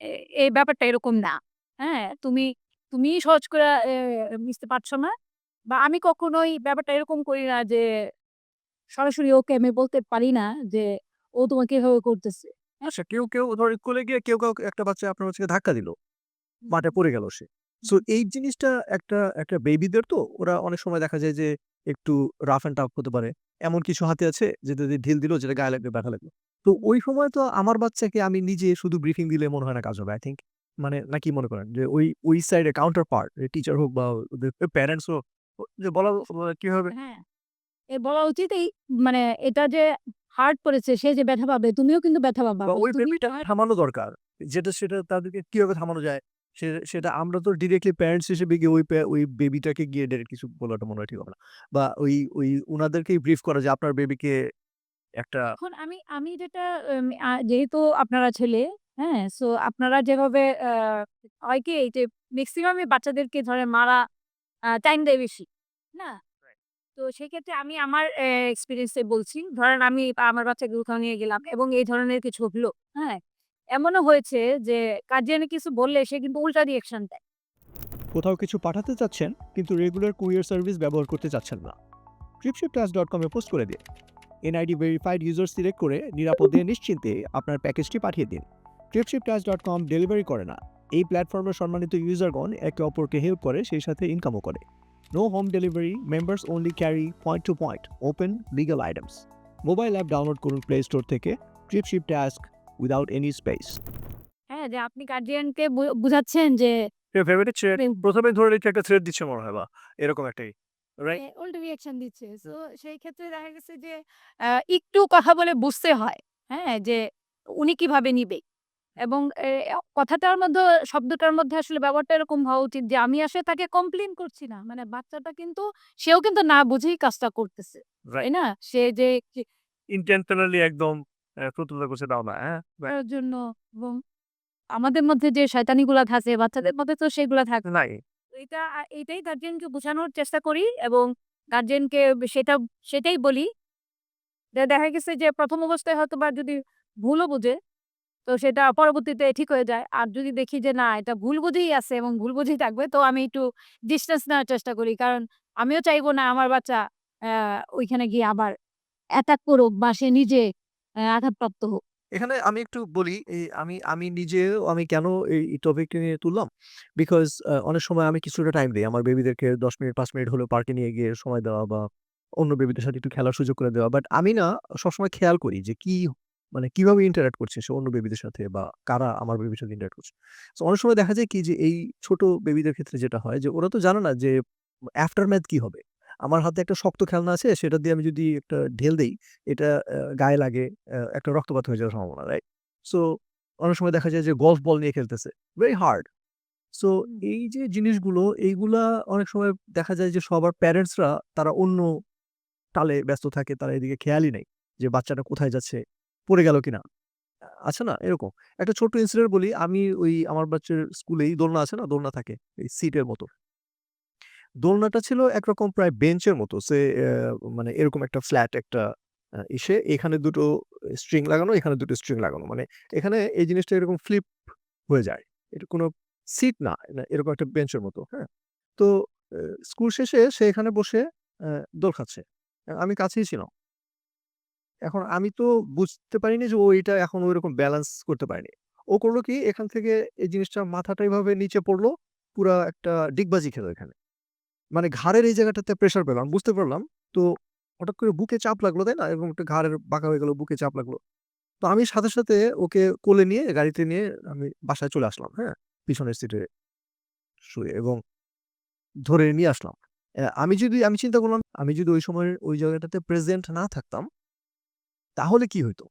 এ এই ব্যাপারটা এরকম না। হ্যাঁ? তুমিই সহজ করে মিশতে পারছো না। বা আমি কখনোই ব্যাপারটা এরকম করি না যে সরাসরি ওকে আমি বলতে পারি না যে ও তোমাকে এভাবে করতেছে। হ্যাঁ? আচ্ছা, কেউ ধরেন স্কুলে গিয়ে কেউ কাউকে একটা বাচ্চা আপনার হচ্ছে ধাক্কা দিল। হুম, মাঠে পড়ে গেল সে। সো হুম, এই জিনিসটা একটা বেবিদের তো ওরা অনেক সময় দেখা যায় যে একটু রাফ অ্যান্ড টাফ হতে পারে। এমন কিছু হাতে আছে যেটা দিয়ে ঢিল দিল যেটা গায়ে লাগবে, ব্যথা লাগলো। তো হুম। ওই সময় তো আমার বাচ্চাকে আমি নিজে শুধু ব্রিফিং দিলে মনে হয় না কাজ হবে। আই থিংক মানে না কি মনে করেন? যে ওই সাইডে কাউন্টার পার্ট টিচার হোক বা ওদের প্যারেন্টস হোক যে বলা কি হবে? হ্যাঁ, বলা উচিত মানে এটা যে হার্ট পড়েছে সে যে ব্যথা পাবে তুমিও কিন্তু ব্যথা পাবা। বা ওই তুমি বেবিটা তোমার থামানো দরকার। সেটা তাদেরকে কিভাবে থামানো যায়? সেটা আমরা তো ডিরেক্টলি প্যারেন্টস হিসেবে গিয়ে ওই বেবিটাকে গিয়ে ডিরেক্ট কিছু বলাটা মনে হয় ঠিক হবে না। বা ওই উনাদেরকেই ব্রিফ করা যে আপনার বেবিকে একটা এখন আমি যেটা যেহেতু আপনারা ছেলে, হ্যাঁ? সো আপনারা যেভাবে হয় কি এই যে মেক্সিমামই বাচ্চাদেরকে ধরেন মারা টাইম দেয় বেশি। না? তো সেক্ষেত্রে আমি আমার এক্সপেরিয়েন্স এ বলছি। ধরেন আমি আমার বাচ্চাকে কোথাও নিয়ে গেলাম এবং এই ধরনের কিছু হলো, হ্যাঁ? এমনও হয়েছে যে গার্ডিয়ান কিছু বললে সে কিন্তু উল্টা রিঅ্যাকশন দেয়। কোথাও কিছু পাঠাতে চাচ্ছেন কিন্তু রেগুলার কুরিয়ার সার্ভিস ব্যবহার করতে চাচ্ছেন না। tripshiptask.com এ পোস্ট করে দিন। এনআইডি ভেরিফাইড ইউজার সিলেক্ট করে নিরাপদে নিশ্চিন্তে আপনার প্যাকেজটি পাঠিয়ে দিন। tripshiptask.com ডেলিভারি করে না। এই প্ল্যাটফর্মের সম্মানিত ইউজারগণ একে অপরকে হেল্প করে, সেই সাথে ইনকামও করে। No home delivery, members only carry point to point open legal items. Mobile app download করুন প্লে স্টোর থেকে trip ship task without any space. হ্যাঁ? যে আপনি গার্ডিয়ানকে বুঝাচ্ছেন যে ভেবে নিচ্ছে প্রথমে ধরে নিচ্ছে একটা থ্রেড দিচ্ছে মনে হয় বা এরকম একটাই রাইট। উল্টো রিঅ্যাকশন দিচ্ছে। সো সেই ক্ষেত্রে দেখা গেছে যে একটু কথা বলে বুঝতে হয়, হ্যাঁ? যে উনি কিভাবে নিবে এবং কথাটার মধ্যে শব্দটার মধ্যে আসলে ব্যবহারটা এরকম হওয়া উচিত যে আমি আসলে তাকে কমপ্লেইন করছি না। মানে বাচ্চাটা কিন্তু সেও কিন্তু না বুঝেই কাজটা করতেছে। তাই রাইট। না? সে যে কি ইনটেনশনালি একদম প্রতুলতা করছে তাও না। হ্যাঁ? রাইট। করার জন্য এবং আমাদের মধ্যে যে শয়তানিগুলা থাকে বাচ্চাদের মধ্যে তো সেগুলা থাকে। নাই। এইটাই গার্ডিয়ানকে বোঝানোর চেষ্টা করি এবং গার্ডিয়ানকে সেটাই বলি যে দেখা গেছে যে ১ম অবস্থায় হয়তোবা যদি ভুলও বুঝে, তো সেটা পরবর্তীতে ঠিক হয়ে যায়। আর যদি দেখি যে না এটা ভুল বুঝেই আছে এবং ভুল বুঝেই থাকবে তো আমি একটু ডিসট্যান্স নেওয়ার চেষ্টা করি। কারণ আমিও চাইবো না আমার বাচ্চা ওইখানে গিয়ে আবার অ্যাটাক করুক বা সে নিজে আঘাতপ্রাপ্ত হোক। এখানে আমি একটু বলি, আমি আমি নিজেও আমি কেন এই টপিকটা নিয়ে তুললাম? বিকজ অনেক সময় আমি কিছুটা টাইম দেই। আমার বেবিদেরকে ১০ মিনিট ৫ মিনিট হলেও পার্কে নিয়ে গিয়ে সময় দেওয়া বা অন্য বেবিদের সাথে একটু খেলার সুযোগ করে দেওয়া। বাট আমি না সবসময় খেয়াল করি যে মানে কিভাবে ইন্টারেক্ট করছে সে অন্য বেবিদের সাথে বা কারা আমার বেবির সাথে ইন্টারেক্ট করছে। সো অনেক সময় দেখা যায় কি যে এই ছোট বেবিদের ক্ষেত্রে যেটা হয় যে ওরা তো জানে না যে আফটার ম্যাথ কি হবে? আমার হাতে একটা শক্ত খেলনা আছে সেটা দিয়ে আমি যদি একটা ঢেল দেই এটা গায়ে লাগে, একটা রক্তপাত হয়ে যাওয়ার সম্ভাবনা, রাইট? সো অনেক সময় দেখা যায় যে গল্ফ বল নিয়ে খেলতেছে। Very hard. সো হুম। এই যে জিনিসগুলো এইগুলা অনেক সময় দেখা যায় যে সবার প্যারেন্টসরা তারা অন্য টালে ব্যস্ত থাকে। তারা এদিকে খেয়ালই নেই যে বাচ্চাটা কোথায় যাচ্ছে, পড়ে গেল কিনা। আছে না এরকম? একটা ছোট্ট ইনসিডেন্ট বলি। আমি আমার বাচ্চার স্কুলেই দোলনা আছে না? দোলনা থাকে এই সিটের মতো। দোলনাটা ছিল একরকম প্রায় বেঞ্চের মতো। মানে এরকম একটা ফ্ল্যাট একটা এখানে ২ টো স্ট্রিং লাগানো, এখানে ২ টো স্ট্রিং লাগানো। মানে এখানে এই জিনিসটা এরকম ফ্লিপ হয়ে যায়। এটা কোনো সিট না, এরকম একটা বেঞ্চের মতো, হ্যাঁ? তো স্কুল শেষে সে এখানে বসে দোল খাচ্ছে। আমি কাছেই ছিলাম। এখন আমি তো বুঝতে পারিনি যে ও এটা এখন ঐরকম ব্যালেন্স করতে পারেনি। ও করলো কি এখান থেকে এই জিনিসটা মাথাটা এভাবে নিচে পড়লো, পুরা একটা ডিগবাজি খেলো এখানে। মানে ঘাড়ের এই জায়গাটাতে প্রেশার পেলাম, বুঝতে পারলাম। তো হঠাৎ করে বুকে চাপ লাগলো, তাই না? এবং একটা ঘাড়ের বাঁকা হয়ে গেল, বুকে চাপ লাগলো। তো আমি সাথে, সাথে ওকে কোলে নিয়ে গাড়িতে নিয়ে আমি বাসায় চলে আসলাম, হ্যাঁ? পিছনের সিটে শুয়ে এবং ধরে নিয়ে আসলাম। আমি চিন্তা করলাম আমি যদি ওই সময় ওই জায়গাটাতে প্রেজেন্ট না থাকতাম, তাহলে কি হইতো?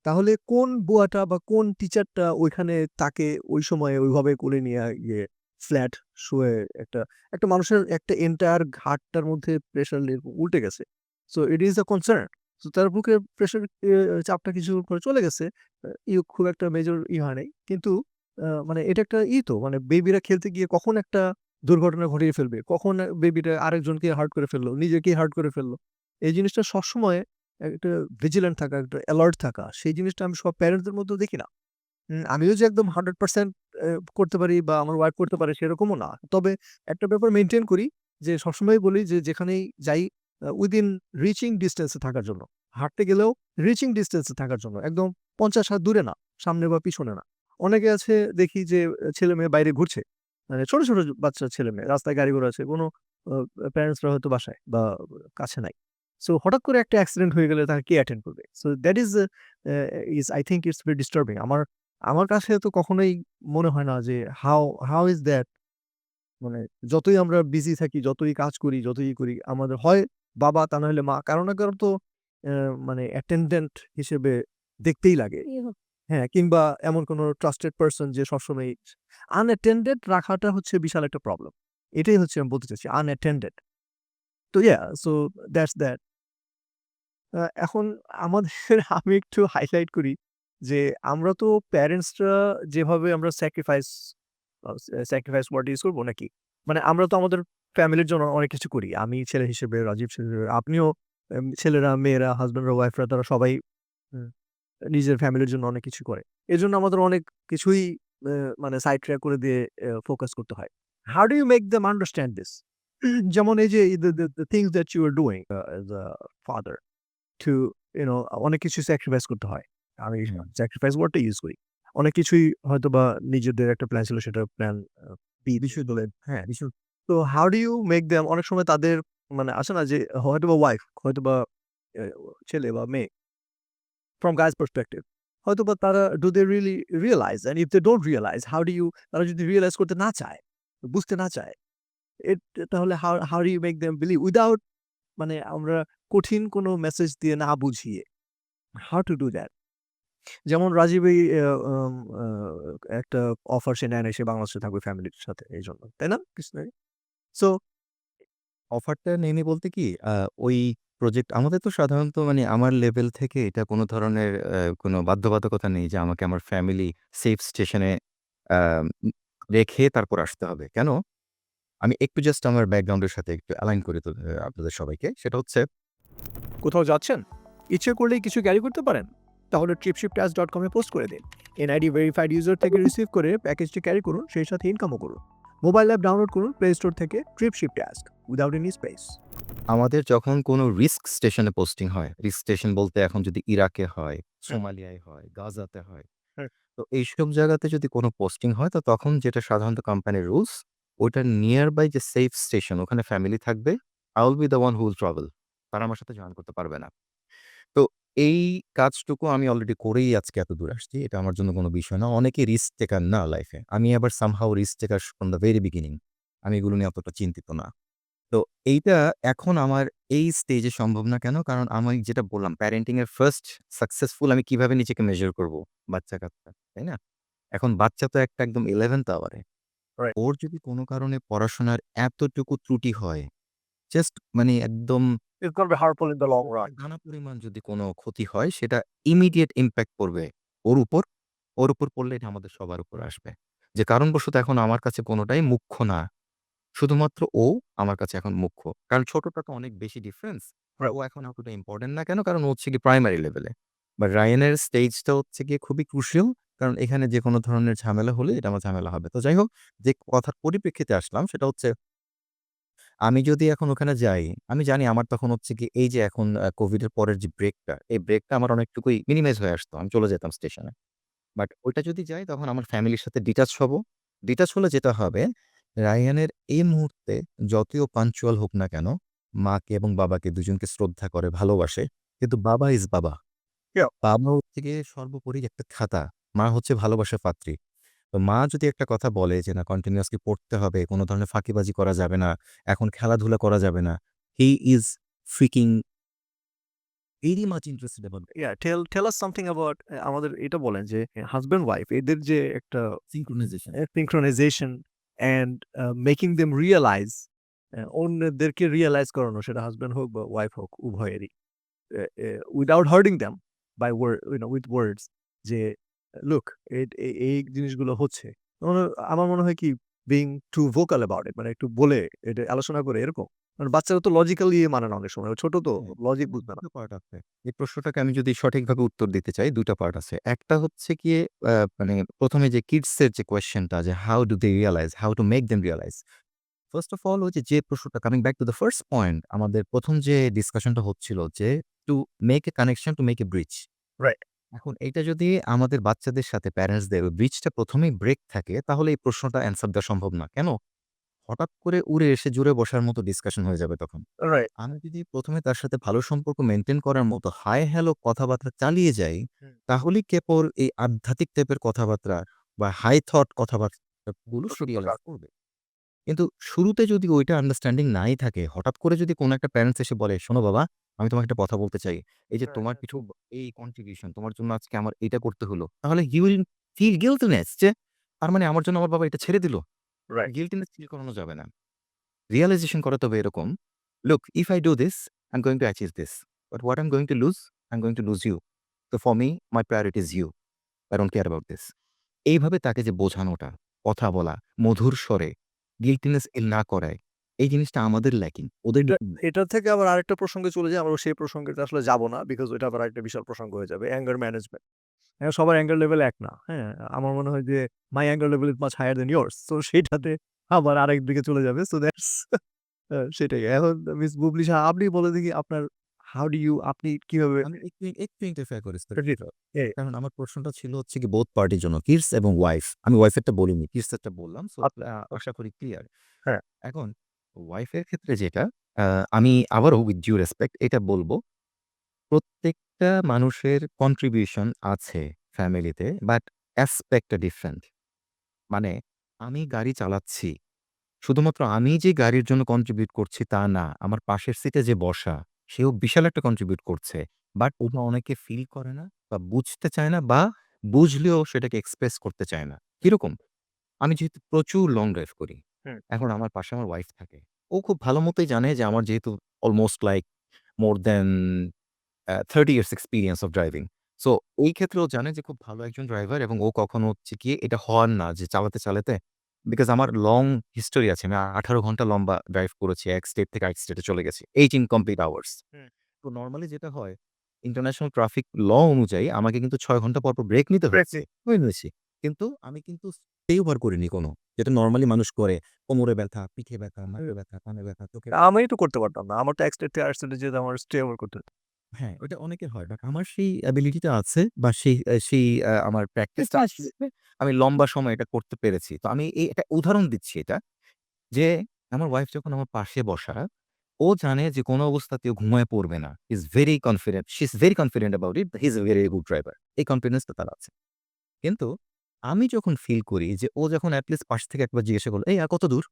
তাহলে কোন বুয়াটা বা কোন টিচারটা ওইখানে তাকে ওই সময়ে ওইভাবে কোলে নিয়ে গিয়ে ফ্ল্যাট শুয়ে একটা একটা মানুষের একটা এন্টায়ার ঘাড়টার মধ্যে প্রেশার উল্টে গেছে। So it is a concern. So তার বুকে প্রেশার চাপটা কিছুক্ষণ পরে চলে গেছে। খুব একটা মেজর হয় নাই। কিন্তু মানে এটা একটা তো মানে বেবিরা খেলতে গিয়ে কখন একটা দুর্ঘটনা ঘটিয়ে ফেলবে। কখন বেবিটা আরেকজনকে হার্ট করে ফেললো, নিজেকেই হার্ট করে ফেললো। এই জিনিসটা সবসময় একটা ভিজিল্যান্ট থাকা, একটা অ্যালার্ট থাকা, সেই জিনিসটা আমি সব প্যারেন্টসদের মধ্যেও দেখি না। আমিও যে একদম 100% করতে পারি বা আমার ওয়াইফ করতে পারে সেরকমও না। তবে একটা ব্যাপার মেইনটেইন করি যে সবসময়ই বলি যে যেখানেই যাই উইদিন রিচিং ডিসট্যান্স এ থাকার জন্য। হাঁটতে গেলেও রিচিং ডিসট্যান্স এ থাকার জন্য। একদম ৫০ হাত দূরে না, সামনে বা পিছনে না। অনেকে আছে দেখি যে ছেলেমেয়ে বাইরে ঘুরছে। মানে ছোট, ছোট বাচ্চা ছেলেমেয়ে রাস্তায় গাড়ি ঘোড়া আছে। কোনো আ প্যারেন্টসরা হয়তো বাসায় বা কাছে নাই। সো হঠাৎ করে একটা অ্যাক্সিডেন্ট হয়ে গেলে তাকে কে অ্যাটেন্ড করবে? So that is I think it's very disturbing. আমার কাছে তো কখনোই মনে হয় না যে হাউ ইস দ্যাট মানে যতই আমরা বিজি থাকি, যতই কাজ করি, যতই করি আমাদের হয় বাবা তা নাহলে মা কারো না কারো তো মানে অ্যাটেন্ডেন্ট হিসেবে দেখতেই লাগে। ই হোক হ্যাঁ, কিংবা এমন কোনো ট্রাস্টেড পারসন যে সবসময় আনঅ্যাটেন্ডেড রাখাটা হচ্ছে বিশাল একটা প্রবলেম। এটাই হচ্ছে আমি বলতে চাচ্ছি আনঅ্যাটেন্ডেড। তো সো দ্যাটস দ্যাট। এখন আমাদের আমি একটু হাইলাইট করি যে আমরা তো প্যারেন্টসরা যেভাবে আমরা স্যাক্রিফাইস ওয়ার্ড ইউজ করব নাকি? মানে আমরা তো আমাদের ফ্যামিলির জন্য অনেক কিছু করি। আমি ছেলে হিসেবে, রাজীব ছেলে হিসেবে, আপনিও ছেলেরা, মেয়েরা, হাসব্যান্ডরা, ওয়াইফরা তারা সবাই হুম, নিজের ফ্যামিলির জন্য অনেক কিছু করে। এজন্য আমাদের অনেক কিছুই মানে সাইড ট্র্যাক করে দিয়ে ফোকাস করতে হয়। How do you make them understand this? যেমন এই যে the things that you are doing as a father to অনেক কিছু স্যাক্রিফাইস করতে হয়। আমি হুম। স্যাক্রিফাইস ওয়ার্ডটা ইউজ করি। অনেক কিছুই হয়তোবা নিজেদের একটা প্ল্যান ছিল সেটা প্ল্যান বিশুদ্ধ হ্যাঁ, তো how do you make them অনেক সময় তাদের মানে আছে না যে হয়তোবা ওয়াইফ হয়তোবা এ ছেলে বা মেয়ে from guys perspective হয়তোবা তারা do they really realize and if they don't realize how do you তারা যদি রিয়ালাইজ করতে না চায়, বুঝতে না চায়, এট তাহলে how do you make them believe without মানে আমরা কঠিন কোনো মেসেজ দিয়ে না বুঝিয়ে how to do that? যেমন রাজীব এই একটা অফার সে নেয় নাই, সে বাংলাদেশে থাকবে ফ্যামিলির সাথে এইজন্য। তাই না? কিছুদিন আগে? সো অফারটা নেইনি বলতে কি ওই প্রজেক্ট আমাদের তো সাধারণত মানে আমার লেভেল থেকে এটা কোনো ধরনের কোনো বাধ্যবাধকতা নেই যে আমাকে আমার ফ্যামিলি সেফ স্টেশনে আম রেখে তারপর আসতে হবে। কেন? আমি একটু জাস্ট আমার ব্যাকগ্রাউন্ডের সাথে একটু অ্যালাইন করে আপনাদের সবাইকে। সেটা হচ্ছে কোথাও যাচ্ছেন? ইচ্ছে করলেই কিছু ক্যারি করতে পারেন? তাহলে tripshiptask.com এ পোস্ট করে দিন। এনআইডি ভেরিফাইড ইউজার থেকে রিসিভ করে প্যাকেজটি ক্যারি করুন, সেই সাথে ইনকামও করুন। মোবাইল অ্যাপ ডাউনলোড করুন প্লে স্টোর থেকে trip ship task without any space. আমাদের যখন কোনো রিস্ক স্টেশনে পোস্টিং হয়, রিস্ক স্টেশন বলতে এখন যদি ইরাকে হয়, সোমালিয়ায় হয়, গাজাতে হয়। হুম। তো এইসব জায়গাতে যদি কোনো পোস্টিং হয় তো তখন যেটা সাধারণত কোম্পানির রুলস, ওইটার নিয়ার বাই যে সেফ স্টেশন ওখানে ফ্যামিলি থাকবে। I will be the one who will travel. তারা আমার সাথে জয়েন করতে পারবে না। তো এই কাজটুকু আমি অলরেডি করেই আজকে এত দূর আসছি। এটা আমার জন্য কোনো বিষয় না। অনেকে রিস্ক টেকার না লাইফে। আমি আবার somehow risk taker from the very beginning. আমি এগুলো নিয়ে অতটা চিন্তিত না। তো এইটা এখন আমার এই স্টেজে সম্ভব না কেন? কারণ আমি যেটা বললাম প্যারেন্টিং এর ফার্স্ট সাকসেসফুল আমি কিভাবে নিজেকে মেজার করব? বাচ্চা-কাচ্চা, তাই না? এখন বাচ্চা তো একটা একদম 11th আওয়ারে। রাইট। ওর যদি কোনো কারণে পড়াশোনার এতটুকু ত্রুটি হয়, জাস্ট মানে একদম it's gonna be harmful in the long run. নানা পরিমাণ যদি কোনো ক্ষতি হয় সেটা ইমিডিয়েট ইমপ্যাক্ট পড়বে ওর উপর। ওর উপর পড়লে এটা আমাদের সবার উপর আসবে। যে কারণবশত এখন আমার কাছে কোনটাই মুখ্য না। শুধুমাত্র ও আমার কাছে এখন মুখ্য। কারণ ছোটটা তো অনেক বেশি ডিফারেন্স। রাইট। ও এখন অতটা ইম্পোর্টেন্ট না কেন? কারণ ও হচ্ছে গিয়ে প্রাইমারি লেভেলে। বাট রায়ানের স্টেজটা হচ্ছে গিয়ে খুবই ক্রুশিয়াল কারণ এখানে যে কোনো ধরনের ঝামেলা হলে এটা আমার ঝামেলা হবে। তো যাই হোক, যে কথার পরিপ্রেক্ষিতে আসলাম সেটা হচ্ছে আমি যদি এখন ওখানে যাই, আমি জানি আমার তখন হচ্ছে কি এই যে এখন কোভিডের পরের যে ব্রেকটা, এই ব্রেকটা আমার অনেকটুকুই মিনিমাইজ হয়ে আসতো। আমি চলে যেতাম স্টেশনে। বাট ওইটা যদি যাই তখন আমার ফ্যামিলির সাথে ডিটাচ হবো। ডিটাচ হলে যেটা হবে, রায়হানের এই মুহূর্তে যতই ও পাঞ্চুয়াল হোক না কেন, মাকে এবং বাবাকে দুজনকে শ্রদ্ধা করে, ভালোবাসে। কিন্তু বাবা ইজ বাবা। Yeah. বাবা হচ্ছে গিয়ে সর্বোপরি একটা খাতা। মা হচ্ছে ভালোবাসার পাত্রী। তো মা যদি একটা কথা বলে যে, "না কন্টিনিউয়াসলি পড়তে হবে, কোন ধরনের ফাঁকিবাজি করা যাবে না, এখন খেলাধুলা করা যাবে না।" He is freaking very much interested about tell us something about আমাদের এটা বলেন যে হাসব্যান্ড ওয়াইফ এদের যে একটা synchronization. synchronization and making them realize অন্যদেরকে রিয়ালাইজ করানো সেটা হাসব্যান্ড হোক বা ওয়াইফ হোক উভয়েরই without hurting them by with words যে লুক এই জিনিসগুলো হচ্ছে আমার মনে হয় কি being too vocal about it মানে একটু বলে এটা আলোচনা করে এরকম মানে বাচ্চারা তো লজিক্যালি মানে না অনেক সময় ছোট তো হ্যাঁ, লজিক বুঝবে না ২ টা পার্ট আছে। এই প্রশ্নটাকে আমি যদি সঠিকভাবে উত্তর দিতে চাই, ২ টা পার্ট আছে। একটা হচ্ছে গিয়ে মানে ১ম এ যে কিডস এর যে কোয়েশ্চেনটা যে how do they realize, how to make them realize. First of all ওই যে প্রশ্নটা coming back to the first point আমাদের ১ম যে ডিসকাশনটা হচ্ছিল যে to make a connection, to make a bridge. Right এখন এইটা যদি আমাদের বাচ্চাদের সাথে প্যারেন্টসদের ওই ব্রিজটা ১ম এই ব্রেক থাকে তাহলে এই প্রশ্নটা অ্যান্সার দেওয়া সম্ভব না। কেন? হঠাৎ করে উড়ে এসে জুড়ে বসার মতো ডিসকাশন হয়ে যাবে তখন। রাইট আমি যদি ১ম এ তার সাথে ভালো সম্পর্ক মেইনটেইন করার মতো হাই হ্যালো কথাবার্তা চালিয়ে যাই, হুম। তাহলেই কেবল এই আধ্যাত্মিক টাইপের কথাবার্তা বা হাই থট কথাবার্তাগুলো সে রিয়ালাইজ করবে। কিন্তু শুরুতে যদি ওইটা আন্ডারস্ট্যান্ডিং নাই থাকে, হঠাৎ করে যদি কোনো একটা প্যারেন্টস এসে বলে, "শোনো বাবা, আমি তোমাকে একটা কথা বলতে চাই। এই যে হ্যাঁ, তোমার হ্যাঁ। পিছু এই কন্ট্রিবিউশন, তোমার জন্য আজকে আমার এটা করতে হলো।" তাহলে হি উইল ফিল গিল্টিনেস যে তার মানে আমার জন্য আমার বাবা এটা ছেড়ে দিল। রাইট গিল্টিনেস ফিল করানো যাবে না। রিয়ালাইজেশন করা তবে এরকম, "Look, if I do this, I'm going to achieve this. But what I'm going to lose, I'm going to lose you. So for me, my priority is you. I don't care about this." এইভাবে তাকে যে বোঝানোটা, কথা বলা, মধুর স্বরে, গিল্টিনেস feel না করায়, এই জিনিসটা আমাদের ল্যাকিং। ওদের এটা এটা থেকে আবার আরেকটা প্রসঙ্গে চলে যাই। আমরা সেই প্রসঙ্গেতে আসলে যাব না। বিকজ ওইটা আবার আরেকটা বিশাল প্রসঙ্গ হয়ে যাবে। Anger management. হ্যাঁ, সবার অ্যাঙ্গার লেভেল এক না। হ্যাঁ? আমার মনে হয় যে my anger level is much higher than yours. So সেইটাতে আবার আরেক দিকে চলে যাবে। সো দ্যাটস সেটাই। এখন মিস বুবলি শাহ আপনি বলে দেখি আপনার হাউ ডু ইউ আপনি কিভাবে আমি একটু ইন্টারফেয়ার করি স্যার। এ কারণ আমার প্রশ্নটা ছিল হচ্ছে কি বোথ পার্টির জন্য, কিডস এবং ওয়াইফ। আমি ওয়াইফেরটা বলিনি, কিডসেরটা বললাম। সো আচ্ছা, আশা করি ক্লিয়ার। হ্যাঁ। এখন ওয়াইফের ক্ষেত্রে যেটা, আ আমি আবারও উইথ ডিউ রেসপেক্ট এটা বলব, প্রত্যেকটা মানুষের কন্ট্রিবিউশন আছে ফ্যামিলিতে, বাট অ্যাসপেক্ট টা ডিফারেন্ট। মানে আমি গাড়ি চালাচ্ছি। শুধুমাত্র আমি যে গাড়ির জন্য কন্ট্রিবিউট করছি তা না। আমার পাশের সিটে যে বসা, সেও বিশাল একটা কন্ট্রিবিউট করছে। বাট ওটা অনেকে ফিল করে না বা বুঝতে চায় না বা বুঝলেও সেটাকে এক্সপ্রেস করতে চায় না। কিরকম? আমি যেহেতু প্রচুর লং ড্রাইভ করি। হুম। এখন আমার পাশে আমার ওয়াইফ থাকে। ও খুব ভালো মতোই জানে যে আমার যেহেতু almost like more than 30 years experience of driving. So এই ক্ষেত্রে ও জানে যে খুব ভালো একজন ড্রাইভার এবং ও কখনো হচ্ছে গিয়ে এটা হওয়ার না যে চালাতে বিকজ আমার লং হিস্টোরি আছে। আমি ১৮ ঘন্টা লম্বা ড্রাইভ করেছি। এক স্টেট থেকে আরেক স্টেটে চলে গেছি। 8 ইনকমপ্লিট আওয়ার্স। হুম। তো নরমালি যেটা হয়, ইন্টারন্যাশনাল ট্রাফিক ল অনুযায়ী আমাকে কিন্তু ৬ ঘন্টা পর ব্রেক নিতে ব্রেক হচ্ছে। নিয়েছি। কিন্তু আমি কিন্তু স্টে ওভার করিনি কোনো। যেটা নরমালি মানুষ করে। কোমরে ব্যথা, পিঠে ব্যথা, মাথা ব্যথা, কানে ব্যথা, চোখে আমি তো করতে পারতাম না। আমার তো এক স্টেট থেকে আরেক স্টেটে যেতে আমার স্টে ওভার করতে হতো। হ্যাঁ, ওইটা অনেকের হয়। বাট আমার সেই অ্যাবিলিটিটা আছে বা সেই আমার প্র্যাকটিসটা আছে। আমি লম্বা সময় এটা করতে পেরেছি। তো আমি একটা উদাহরণ দিচ্ছি এটা যে, আমার ওয়াইফ যখন আমার পাশে বসা, ও জানে যে কোন অবস্থাতেও ঘুমায়ে পড়বে না। He is very confident. She is very confident about it. He is a very good driver. এই কনফিডেন্সটা তার আছে। কিন্তু আমি যখন ফিল করি যে ও যখন এট লিস্ট পাশ থেকে একবার জিজ্ঞাসা করল, "এই আর কত দূর?"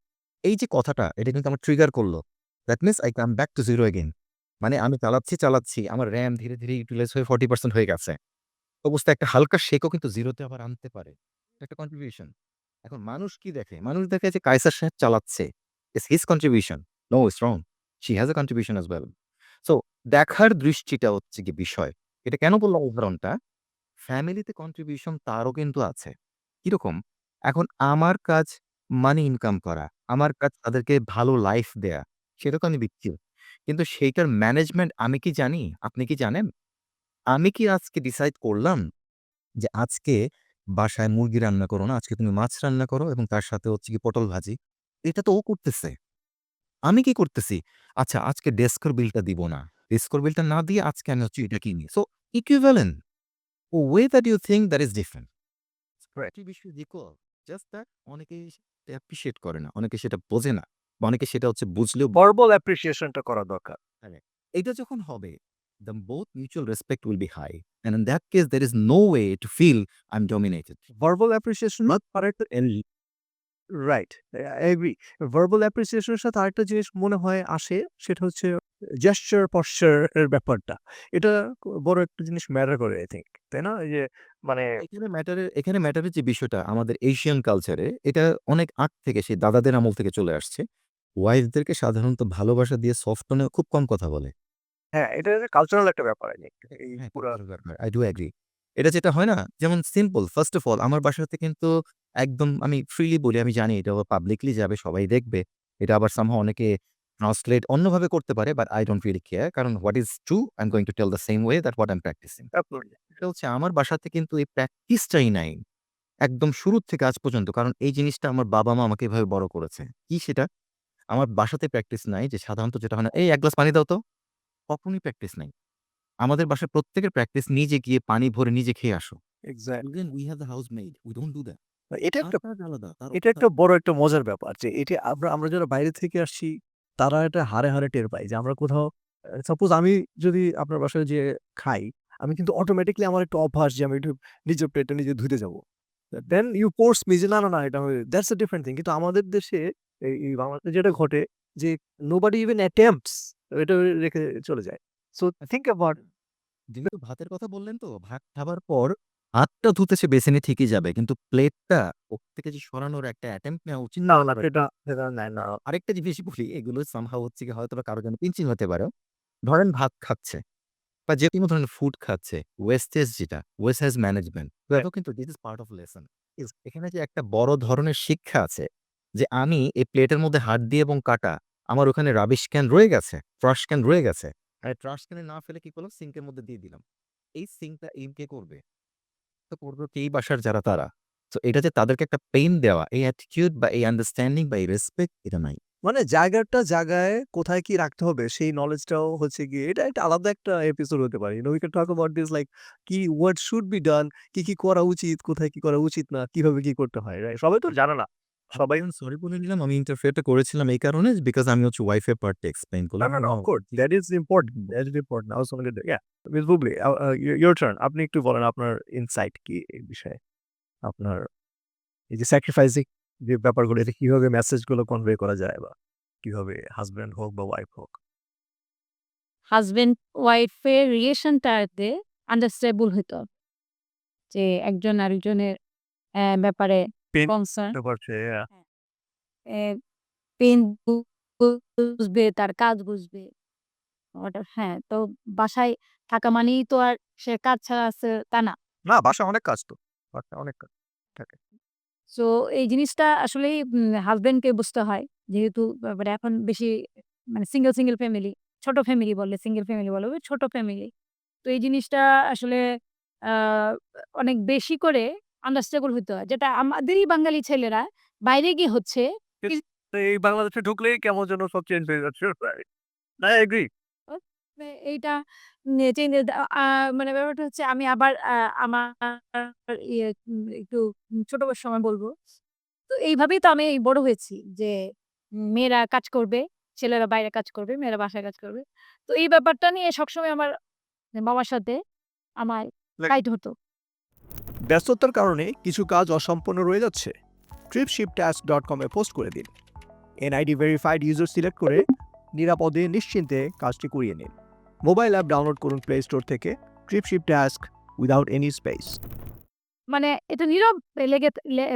এই যে কথাটা এটা কিন্তু আমার ট্রিগার করল। That means I come back to zero again. মানে আমি চালাচ্ছি। আমার র‍্যাম ধীরে ইউটিলাইজ হয়ে 40% হয়ে গেছে। অবস্থায় একটা হালকা শেকও কিন্তু 0 তে আবার আনতে পারে। এটা একটা কন্ট্রিবিউশন। এখন মানুষ কি দেখে? মানুষ দেখে যে কায়সার সাহেব চালাচ্ছে। It's his contribution. No, it's wrong. She has a contribution as well. So দেখার দৃষ্টিটা হচ্ছে গিয়ে বিষয়। এটা কেন বললাম উদাহরণটা? ফ্যামিলিতে কন্ট্রিবিউশন তারও কিন্তু আছে। কিরকম? এখন আমার কাজ মানি ইনকাম করা। আমার কাজ তাদেরকে ভালো লাইফ দেয়া। সেটা তো আমি দিচ্ছি। কিন্তু সেইটার ম্যানেজমেন্ট আমি কি জানি? আপনি কি জানেন? আমি কি আজকে ডিসাইড করলাম যে আজকে বাসায় মুরগি রান্না করো না, আজকে তুমি মাছ রান্না করো এবং তার সাথে হচ্ছে কি পটল ভাজি। এটা তো ও করতেছে। আমি কি করতেছি? আচ্ছা আজকে ডেস্কের বিলটা দিব না। ডেস্কের বিলটা না দিয়ে আজকে আমি হচ্ছে এটা কিনি। So equivalent way that you think that is different. Right. দুটি বিষয় equal. Just that অনেকেই সেটা appreciate করে না। অনেকে সেটা বোঝে না। বা অনেকে সেটা হচ্ছে বুঝলেও ভার্বাল অ্যাপ্রিসিয়েশনটা করা দরকার। এটা যখন হবে, the both mutual respect will be high. And in that case, there is no way to feel I'm dominated. Verbal appreciation আরেকটা right, I agree. Verbal appreciation এর সাথে আরেকটা জিনিস মনে হয় আসে, সেটা হচ্ছে জেস্চার পশ্চার এর ব্যাপারটা। এটা বড় একটা জিনিস ম্যাটার করে আই থিংক। তাই না? এই যে মানে এখানে ম্যাটারের যে বিষয়টা আমাদের এশিয়ান কালচারে এটা অনেক আগ থেকে সেই দাদাদের আমল থেকে চলে আসছে। ওয়াইফদেরকে সাধারণত ভালোবাসা দিয়ে সফট টোনে খুব কম কথা বলে। হ্যাঁ, এটা কালচারাল একটা ব্যাপার আই থিংক। এই হ্যাঁ, পুরা I do agree. এটা যেটা হয় না? যেমন সিম্পল ফার্স্ট অফ অল আমার বাসাতে কিন্তু একদম আমি ফ্রিলি বলি, আমি জানি এটা পাবলিকলি যাবে, সবাই দেখবে। এটা আবার somehow অনেকে ট্রান্সলেট অন্যভাবে করতে পারে, but I don't really care. কারণ what is true, I'm going to tell the same way that what I'm practicing. Absolutely. এটা হচ্ছে আমার বাসাতে কিন্তু এই প্র্যাকটিসটাই নাই। একদম শুরুর থেকে আজ পর্যন্ত। কারণ এই জিনিসটা আমার বাবা-মা আমাকে এভাবে বড় করেছে। কি সেটা? আমার বাসাতে প্র্যাকটিস নাই যে সাধারণত যেটা হয় না, "এই ১ গ্লাস পানি দাও তো।" কখনোই প্র্যাকটিস নাই। আমাদের বাসায় প্রত্যেকের প্র্যাকটিস নিজে গিয়ে পানি ভরে নিজে খেয়ে আসো। Exactly. Even we have the housemaid. We don't do that. এটা তার একটা কাজ আলাদা। তার এটা একটা বড় একটা মজার ব্যাপার যে এটা আমরা আমরা যারা বাইরে থেকে আসছি তারা এটা হাড়ে, হাড়ে টের পাই যে আমরা কোথাও সাপোজ আমি যদি আপনার বাসায় যেয়ে খাই, আমি কিন্তু অটোমেটিক্যালি আমার একটা অভ্যাস যে আমি একটু নিজের প্লেটটা নিজে ধুইতে যাবো। দেন ইউ ফোর্স মি যে না, না, না এটা দ্যাটস আ ডিফারেন্ট থিং। কিন্তু আমাদের দেশে এই বাংলাদেশে যেটা ঘটে যে নোবডি ইভেন অ্যাটেম্পটস এটা রেখে চলে যায়। সো থিংক অ্যাবাউট যেহেতু ভাতের কথা বললেন তো, ভাত খাবার পর হাতটা ধুতে সে বেসিনে ঠিকই যাবে। কিন্তু প্লেটটা ওর থেকে যে সরানোর একটা অ্যাটেম্প্ট নেওয়া উচিত। না, না সেটা সেটা নেয় না। আরেকটা জিনিস বলি, এগুলো সামহাউ হচ্ছে গিয়ে হয়তোবা কারো জন্য পিঞ্চিং হতে পারে। ধরেন ভাত খাচ্ছে বা যেকোনো ধরনের ফুড খাচ্ছে, ওয়েস্টেজ যেটা, ওয়েস্টেজ ম্যানেজমেন্ট, এটাও কিন্তু this is part of lesson. এখানে যে একটা বড় ধরনের শিক্ষা আছে যে আমি এই প্লেটের মধ্যে হাত দিয়ে এবং কাটা, আমার ওখানে রাবিশ ক্যান রয়ে গেছে, ট্রাশ ক্যান রয়ে গেছে। আর ট্রাশ ক্যানে না ফেলে কি করলাম? সিঙ্কের মধ্যে দিয়ে দিলাম। এই সিঙ্কটা এইম কে করবে? তো করবে হচ্ছে এই বাসার যারা তারা। সো এটা যে তাদেরকে একটা পেইন দেওয়া, এই অ্যাটিটিউড বা এই আন্ডারস্ট্যান্ডিং বা এই রেসপেক্ট এটা নাই। মানে জায়গাটা জায়গায় কোথায় কি রাখতে হবে সেই নলেজটাও হচ্ছে গিয়ে এটা একটা আলাদা একটা এপিসোড হতে পারে। We can talk about this like কি হোয়াট শুড বি ডান, কি করা উচিত, কোথায় কি করা উচিত না, কিভাবে কি করতে হয়, রাইট? সবাই তো জানে না। সবাই সরি বলে নিলাম, আমি ইন্টারফেয়ারটা করেছিলাম এই কারণে বিকজ আমি হচ্ছে ওয়াইফের পার্টটা এক্সপ্লেইন না, করলাম। না, না, of course that is important, that is important. I was gonna gate yeah miss Bubly your turn. আপনি একটু বলেন আপনার ইনসাইট কি এই বিষয়ে? আপনার এই যে স্যাক্রিফাইসিং যে ব্যাপারগুলো এটা কিভাবে মেসেজগুলো কনভে করা যায় বা কিভাবে হাসব্যান্ড হোক বা ওয়াইফ হোক? হাসব্যান্ড ওয়াইফের রিলেশনটাতে আন্ডারস্ট্যান্ডেবল হইতে হবে। যে একজন আরেকজনের ব্যাপারে পেইন কনসার্ন, করছে পেইন বুঝবে, তার কাজ বুঝবে। ওটা হ্যাঁ, তো বাসায় থাকা মানেই তো আর সে কাজ ছাড়া আছে তা না। না, বাসায় অনেক কাজ তো। বাসায় অনেক কাজ থাকে। সো এই জিনিসটা আসলেই হাসব্যান্ডকে বুঝতে হয়। যেহেতু মানে এখন বেশি মানে সিঙ্গেল ফ্যামিলি, ছোট ফ্যামিলি বলে, সিঙ্গেল ফ্যামিলি বলে, ওই ছোট ফ্যামিলি। তো এই জিনিসটা আসলে আ অনেক বেশি করে আন্ডারস্ট্যান্ডেবল হইতে হয়। যেটা আমাদেরই বাঙালি ছেলেরা বাইরে গিয়ে হচ্ছে তো এই বাংলাদেশে ঢুকলেই কেমন যেন সব চেঞ্জ হয়ে যাচ্ছে। রাইট। I agri. এইটা চেঞ্জ মানে ব্যাপারটা হচ্ছে আমি আবার আমার একটু ছোট সময় বলব। তো এইভাবেই তো আমি বড় হয়েছি যে মেয়েরা কাজ করবে, ছেলেরা বাইরে কাজ করবে, মেয়েরা বাসায় কাজ করবে। তো এই ব্যাপারটা নিয়ে সবসময় আমার বাবার সাথে আমার লাইক ফাইট হতো। ব্যস্ততার কারণে কিছু কাজ অসম্পূর্ণ রয়ে যাচ্ছে? tripshiptask.com এ পোস্ট করে দিন। এনআইডি ভেরিফাইড ইউজার সিলেক্ট করে নিরাপদে নিশ্চিন্তে কাজটি করিয়ে নিন। মোবাইল অ্যাপ ডাউনলোড করুন প্লে স্টোর থেকে trip ship task without any space. মানে এটা নীরব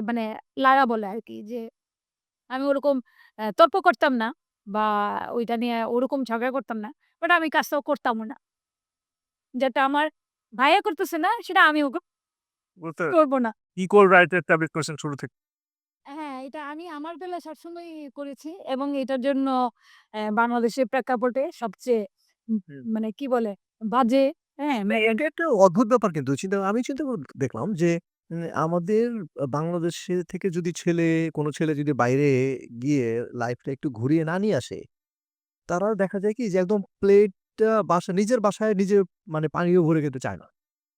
মানে লারা বলে আরকি যে আমি ওরকম তর্ক করতাম না বা ওইটা নিয়ে ওরকম ঝগড়া করতাম না। বাট আমি কাজটাও করতামও না। যেটা আমার ভাইয়া করতেছে না সেটা আমিও বুঝতে করব না। ইকুয়াল রাইট এস্টাবলিশ করছেন শুরু থেকে। হ্যাঁ, এটা আমি আমার বেলায় সবসময়ই করেছি এবং এটার জন্য বাংলাদেশের প্রেক্ষাপটে সবচেয়ে হুম। মানে কি বলে বাজে, হ্যাঁ? না, এটা একটা অদ্ভুত ব্যাপার কিন্তু আমি চিন্তা করে দেখলাম যে আমাদের বাংলাদেশে থেকে যদি কোনো ছেলে যদি বাইরে গিয়ে লাইফটা একটু ঘুরিয়ে না নিয়ে আসে, তারা দেখা যায় কি যে একদম প্লেটটা নিজের বাসায় নিজে মানে পানিও ভরে খেতে চায় না।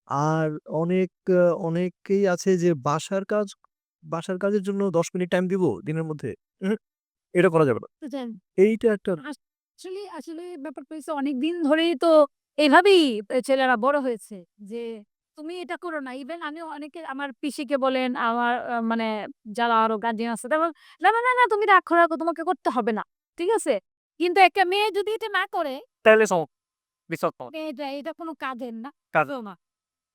আর অনেক অনেকেই আছে যে বাসার কাজের জন্য ১০ মিনিট টাইম দিব দিনের মধ্যে। উহু, এটা করা যাবে না। সেটাই। এইটা একটা আসলে ব্যাপারটা হইছে অনেকদিন ধরেই তো এভাবেই ছেলেরা বড় হয়েছে যে, "তুমি এটা করো না।" ইভেন আমি অনেকে আমার পিসিকে বলেন, আমার মানে যারা আরো গার্ডিয়ান আছে তারা বলে, "না, না, না, না তুমি রাখো, তোমাকে করতে হবে না।" ঠিক আছে? কিন্তু একটা মেয়ে যদি এটা না করে, তাইলে বিচক্ষণ এটা কোনো কাজের না। কাজ। তো না।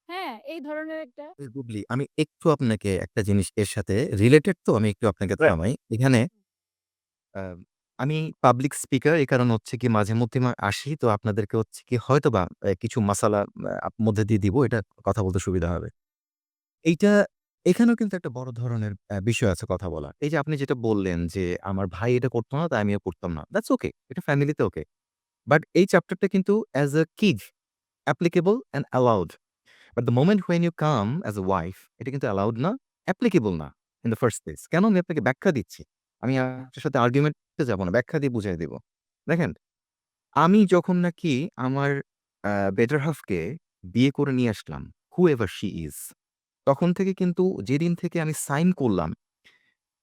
হ্যাঁ, এই ধরনের একটা বুবলি, আমি একটু আপনাকে একটা জিনিস এর সাথে রিলেটেড, তো আমি একটু আপনাকে থামাই। এখানে আ আমি পাবলিক স্পিকার, এই কারণে হচ্ছে কি মাঝে মধ্যে আসি, তো আপনাদেরকে হচ্ছে কি হয়তোবা কিছু মাসালা মধ্যে দিয়ে দিব। এটা কথা বলতে সুবিধা হবে। এইটা এখানেও কিন্তু একটা বড় ধরনের বিষয় আছে কথা বলার। এই যে আপনি যেটা বললেন যে, "আমার ভাই এটা করত না, তাই আমিও করতাম না।" That's okay. এটা ফ্যামিলিতে ওকে। বাট এই চ্যাপ্টারটা কিন্তু as a kid applicable and allowed. But the moment when you come as a wife, এটা কিন্তু অ্যালাউড না, অ্যাপ্লিকেবল না ইন দ্য ফার্স্ট প্লেস। কেন? আমি আপনাকে ব্যাখ্যা দিচ্ছি। আমি আপনার সাথে আর্গুমেন্টে যাব না। ব্যাখ্যা দিয়ে বুঝাই দিব। দেখেন, আমি যখন নাকি আমার বেটার হাফ কে বিয়ে করে নিয়ে আসলাম, whoever she is, তখন থেকে কিন্তু যেদিন থেকে আমি সাইন করলাম,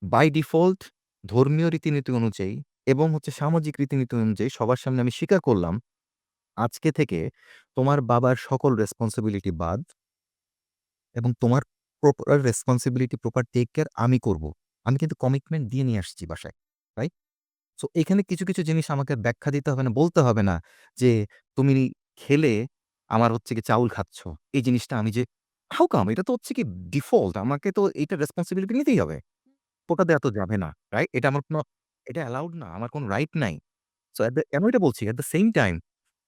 বাই ডিফল্ট ধর্মীয় রীতিনীতি অনুযায়ী এবং হচ্ছে সামাজিক রীতিনীতি অনুযায়ী সবার সামনে আমি স্বীকার করলাম, আজকে থেকে তোমার বাবার সকল রেসপনসিবিলিটি বাদ এবং তোমার proper responsibility, proper take care আমি করব। আমি কিন্তু কমিটমেন্ট দিয়ে নিয়ে আসছি বাসায়। রাইট? সো এখানে কিছু জিনিস আমাকে ব্যাখ্যা দিতে হবে না, বলতে হবে না যে, "তুমি খেলে আমার হচ্ছে গিয়ে চাউল খাচ্ছ।" এই জিনিসটা আমি যে হাউ কাম? এটা তো হচ্ছে কি ডিফল্ট। আমাকে তো এইটার রেসপনসিবিলিটি নিতেই হবে। পোকা দেয়া তো যাবে না। রাইট? এটা অ্যালাউড না। আমার কোন রাইট নাই। সো কেন এটা বলছি? এট দ্য সেম টাইম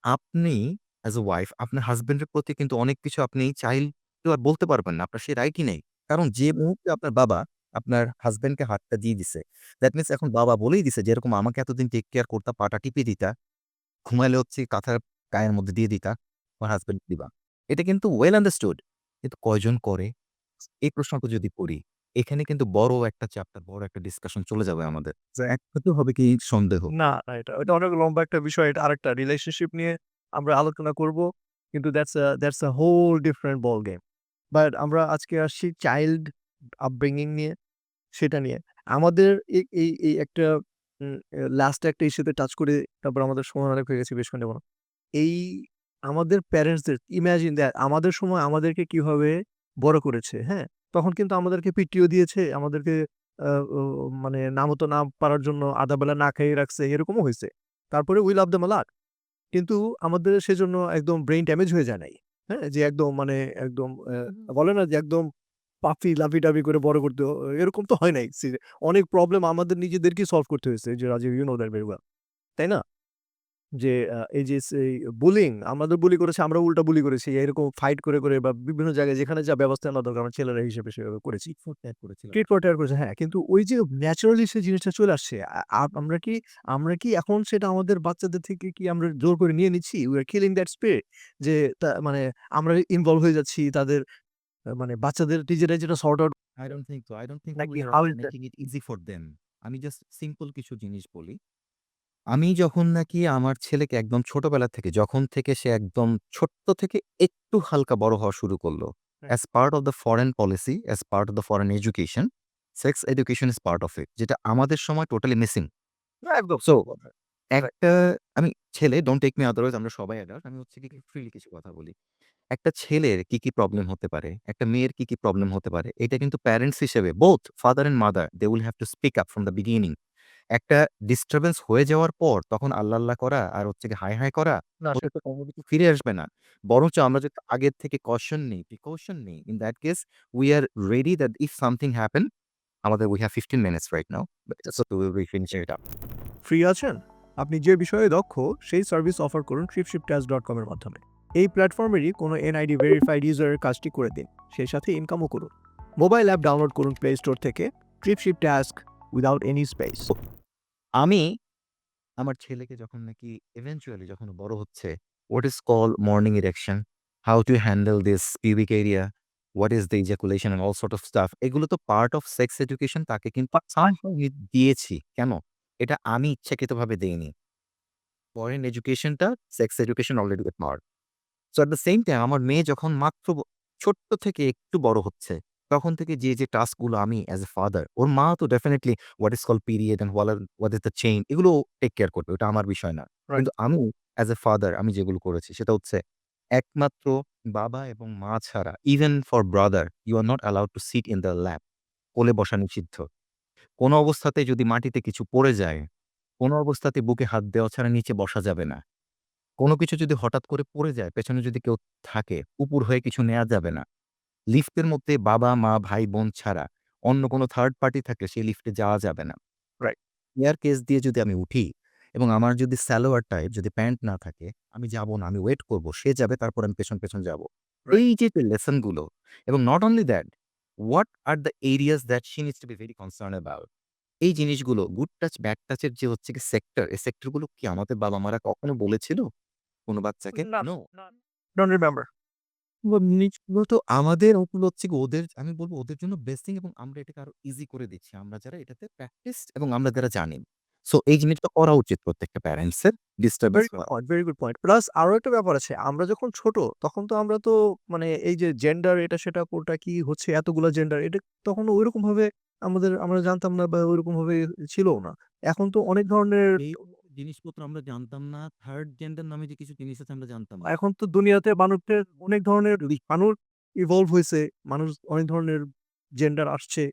আপনি অ্যাজ a ওয়াইফ আপনার হাসব্যান্ডের প্রতি কিন্তু অনেক কিছু আপনি চাইলেও আর বলতে পারবেন না। আপনার সেই রাইটই নেই। কারণ যে মুহূর্তে আপনার বাবা আপনার হাসব্যান্ডকে হাতটা দিয়ে দিছে, দ্যাট মিনস এখন বাবা বলেই দিছে যে, "এরকম আমাকে এতদিন টেক কেয়ার করতা, পাটা টিপে দিতা, ঘুমাইলে হচ্ছে কাঁথার গায়ের মধ্যে দিয়ে দিতা, তোমার হাসব্যান্ডকে দিবা।" এটা কিন্তু ওয়েল আন্ডারস্টুড। কিন্তু কয়জন করে? এই প্রশ্নটা যদি করি, এখানে কিন্তু বড় একটা চ্যাপ্টার, বড় একটা ডিসকাশন চলে যাবে আমাদের। তো একটাতে হবে কি সন্দেহ। না, না এটা অনেক লম্বা একটা বিষয়। এটা আরেকটা রিলেশনশিপ নিয়ে আমরা আলোচনা করব। কিন্তু that's a whole different ball game. But আমরা আজকে আসছি চাইল্ড আপব্রিঙ্গিং নিয়ে, সেটা নিয়ে। আমাদের এই একটা লাস্ট একটা ইস্যুতে টাচ করে তারপর আমাদের সময় অনেক হয়ে গেছে, বেশ খানিক বড়। এই আমাদের প্যারেন্টসদের ইমাজিন দ্যাট আমাদের সময় আমাদেরকে কিভাবে বড় করেছে, হ্যাঁ? তখন কিন্তু আমাদেরকে পিটিও দিয়েছে, আমাদেরকে আ ও মানে নামতো না পারার জন্য আধা বেলা না খাইয়ে রাখছে, এরকমও হইছে। তারপরে উই লাভ দেম আ লট। কিন্তু আমাদের সেজন্য একদম ব্রেইন ড্যামেজ হয়ে যায় নাই। হ্যাঁ? যে একদম মানে একদম বলে না যে একদম লাফি-টাফি করে বড় করতে এরকম তো হয় নাই। অনেক প্রবলেম আমাদের নিজেদেরকেই সলভ করতে হয়েছে। যে Rajib you know that very well. তাই না? যে এই যে সেই বুলিং আমাদের বুলি করেছে, আমরা উল্টা বুলি করেছি। এরকম ফাইট করে বা বিভিন্ন জায়গায় যেখানে যা ব্যবস্থা নেওয়া দরকার আমরা ছেলেরা হিসেবে সেভাবে করেছি। ফর ত্যাগ করেছিলাম। ট্রিট ফর টেয়ার করেছে, হ্যাঁ। কিন্তু ওই যে ন্যাচারালি সেই জিনিসটা চলে আসছে। আমরা কি এখন সেটা আমাদের বাচ্চাদের থেকে কি আমরা জোর করে নিয়ে নিচ্ছি? We are killing that spirit যে মানে আমরা ইনভলভ হয়ে যাচ্ছি তাদের মানে বাচ্চাদের নিজেরাই যেটা sort out I don't think so. I don't think so নাকি we are how also is that? making it easy for them. আমি জাস্ট সিম্পল কিছু জিনিস বলি। আমি যখন নাকি আমার ছেলেকে একদম ছোটবেলা থেকে, যখন থেকে সে একদম ছোট্ট থেকে একটু হালকা বড় হওয়া শুরু করলো, হ্যাঁ, as part of the foreign policy, as part of the foreign education, sex education is part of it, যেটা আমাদের সময় টোটালি মিসিং। একদম। So right. একটা আমি ছেলে, ডোন্ট টেক মি আদারওয়াইজ, আমরা সবাই অ্যাডাল্ট। আমি হচ্ছে কি ফ্রিলি কিছু কথা বলি। একটা ছেলের কি প্রবলেম হতে পারে, একটা মেয়ের কি প্রবলেম হতে পারে, এটা কিন্তু প্যারেন্টস হিসেবে both father and mother they will have to speak up from the beginning. একটা ডিস্টার্বেন্স হয়ে যাওয়ার পর তখন আল্লাহ করা আর হচ্ছে গিয়ে হায় করা না ওটা তো কখনো কিছু ফিরে আসবে না। বরঞ্চ আমরা যদি আগের থেকে কশন নেই, প্রিকশন নেই, in that case we are ready that if something happen, আমাদের we have 15 minutes right now. But so will be finishing it up. Free আছেন? আপনি যে বিষয়ে দক্ষ সেই সার্ভিস অফার করুন tripshiptask.com এর মাধ্যমে। এই প্ল্যাটফর্মেরই কোনো এনআইডি ভেরিফাইড ইউজারের কাজটি করে দিন। সেই সাথে ইনকামও করুন। মোবাইল অ্যাপ ডাউনলোড করুন প্লে স্টোর থেকে trip ship task without any space. আমি আমার ছেলেকে যখন নাকি eventually যখন ও বড় হচ্ছে, what is called morning erection, how to handle this pubic area, what is the ejaculation and all sort of stuff, এগুলো তো পার্ট অফ সেক্স এডুকেশন, তাকে কিন্তু somehow আমি দিয়েছি। কেন? এটা আমি ইচ্ছাকৃতভাবে দেইনি। ফরেন এডুকেশনটা সেক্স এডুকেশন অলরেডি পাওয়ার। So at the same time আমার মেয়ে যখন মাত্র ছোট্ট থেকে একটু বড় হচ্ছে, তখন থেকে যে টাস্কগুলো আমি অ্যাজ এ ফাদার, ওর মা তো definitely what is called period and what is the chain, এগুলো টেক কেয়ার করবে। ওটা আমার বিষয় না। রাইট। কিন্তু আমি অ্যাজ এ ফাদার আমি যেগুলো করেছি সেটা হচ্ছে একমাত্র বাবা এবং মা ছাড়া, even for brother you are not allowed to sit in the lap. কোলে বসা নিষিদ্ধ। কোনো অবস্থাতে যদি মাটিতে কিছু পড়ে যায়, কোনো অবস্থাতে বুকে হাত দেওয়া ছাড়া নিচে বসা যাবে না। কোনো কিছু যদি হঠাৎ করে পড়ে যায়, পেছনে যদি কেউ থাকে, উপুড় হয়ে কিছু নেয়া যাবে না। লিফটের মধ্যে বাবা, মা, ভাই, বোন ছাড়া অন্য কোনো থার্ড পার্টি থাকলে সেই লিফটে যাওয়া যাবে না। রাইট। এয়ার কেস দিয়ে যদি আমি উঠি এবং আমার যদি সালোয়ার টাইপ, যদি প্যান্ট না থাকে, আমি যাব না, আমি ওয়েট করব। সে যাবে, তারপর আমি পেছন যাব। রাইট। এই যে লেসন গুলো, এবং not only that, what are the areas that she needs to be very concern about. এই জিনিসগুলো গুড টাচ, ব্যাড টাচের যে হচ্ছে কি সেক্টর, এই সেক্টর গুলো কি আমাদের বাবা-মারা কখনো বলেছিল কোনো বাচ্চাকে? না, নো। না। Don't remember. জিনিসগুলো তো আমাদের, ওগুলো হচ্ছে কি ওদের, আমি বলব ওদের জন্য বেস্ট থিং, এবং আমরা এটাকে আরো ইজি করে দিচ্ছি। আমরা যারা এটাতে প্র্যাকটিস এবং আমরা যারা জানি। সো এই জিনিসটা করা উচিত প্রত্যেকটা প্যারেন্টস এর, disturbance very good point, very good point. Plus আরো একটা ব্যাপার আছে। আমরা যখন ছোট তখন তো আমরা তো মানে এই যে জেন্ডার এটা সেটা কোনটা কি হচ্ছে এতগুলা জেন্ডার এটা তখন ঐরকম ভাবে আমরা জানতাম না বা ঐরকম ভাবে ছিলও না। এখন তো অনেক ধরনের এই জিনিসপত্র আমরা জানতাম না। থার্ড জেন্ডার নামে যে কিছু জিনিস আছে আমরা জানতাম না। এখন তো দুনিয়াতে মানুষের অনেক ধরনের মানুষ ইভলভ হইছে। মানুষ অনেক ধরনের জেন্ডার আসছে।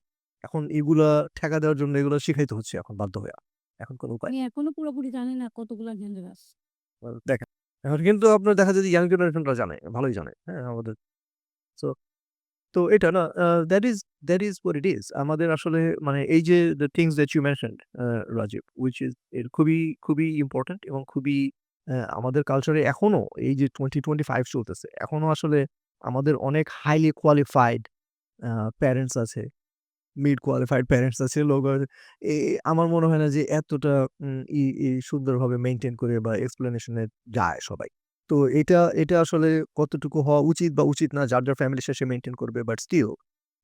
এখন এগুলা ঠেকা দেওয়ার জন্য এগুলা শিখাইতে হচ্ছে এখন বাধ্য হইয়া। এখন কোন উপায় আমি এখনো পুরোপুরি জানি না কতগুলা জেন্ডার আছে। দেখেন। এখন কিন্তু আপনার দেখা যায় যে ইয়াং জেনারেশনরা জানে, ভালোই জানে। হ্যাঁ? আমাদের সো তো এটা না that is what it is. আমাদের আসলে মানে এই যে the things that you mentioned Rajib which is এর খুবই ইম্পোর্টেন্ট এবং খুবই আমাদের কালচারে এখনো এই যে 2025 চলতেছে। এখনো আসলে আমাদের অনেক হাইলি কোয়ালিফাইড প্যারেন্টস আছে, মিড কোয়ালিফাইড প্যারেন্টস আছে। এ আমার মনে হয় না যে এতটা উম ই ই সুন্দরভাবে মেইনটেইন করে বা এক্সপ্লেনেশন এ যায় সবাই। তো এটা আসলে কতটুকু হওয়া উচিত বা উচিত না যার ফ্যামিলির শেষে মেইনটেইন করবে। বাট স্টিল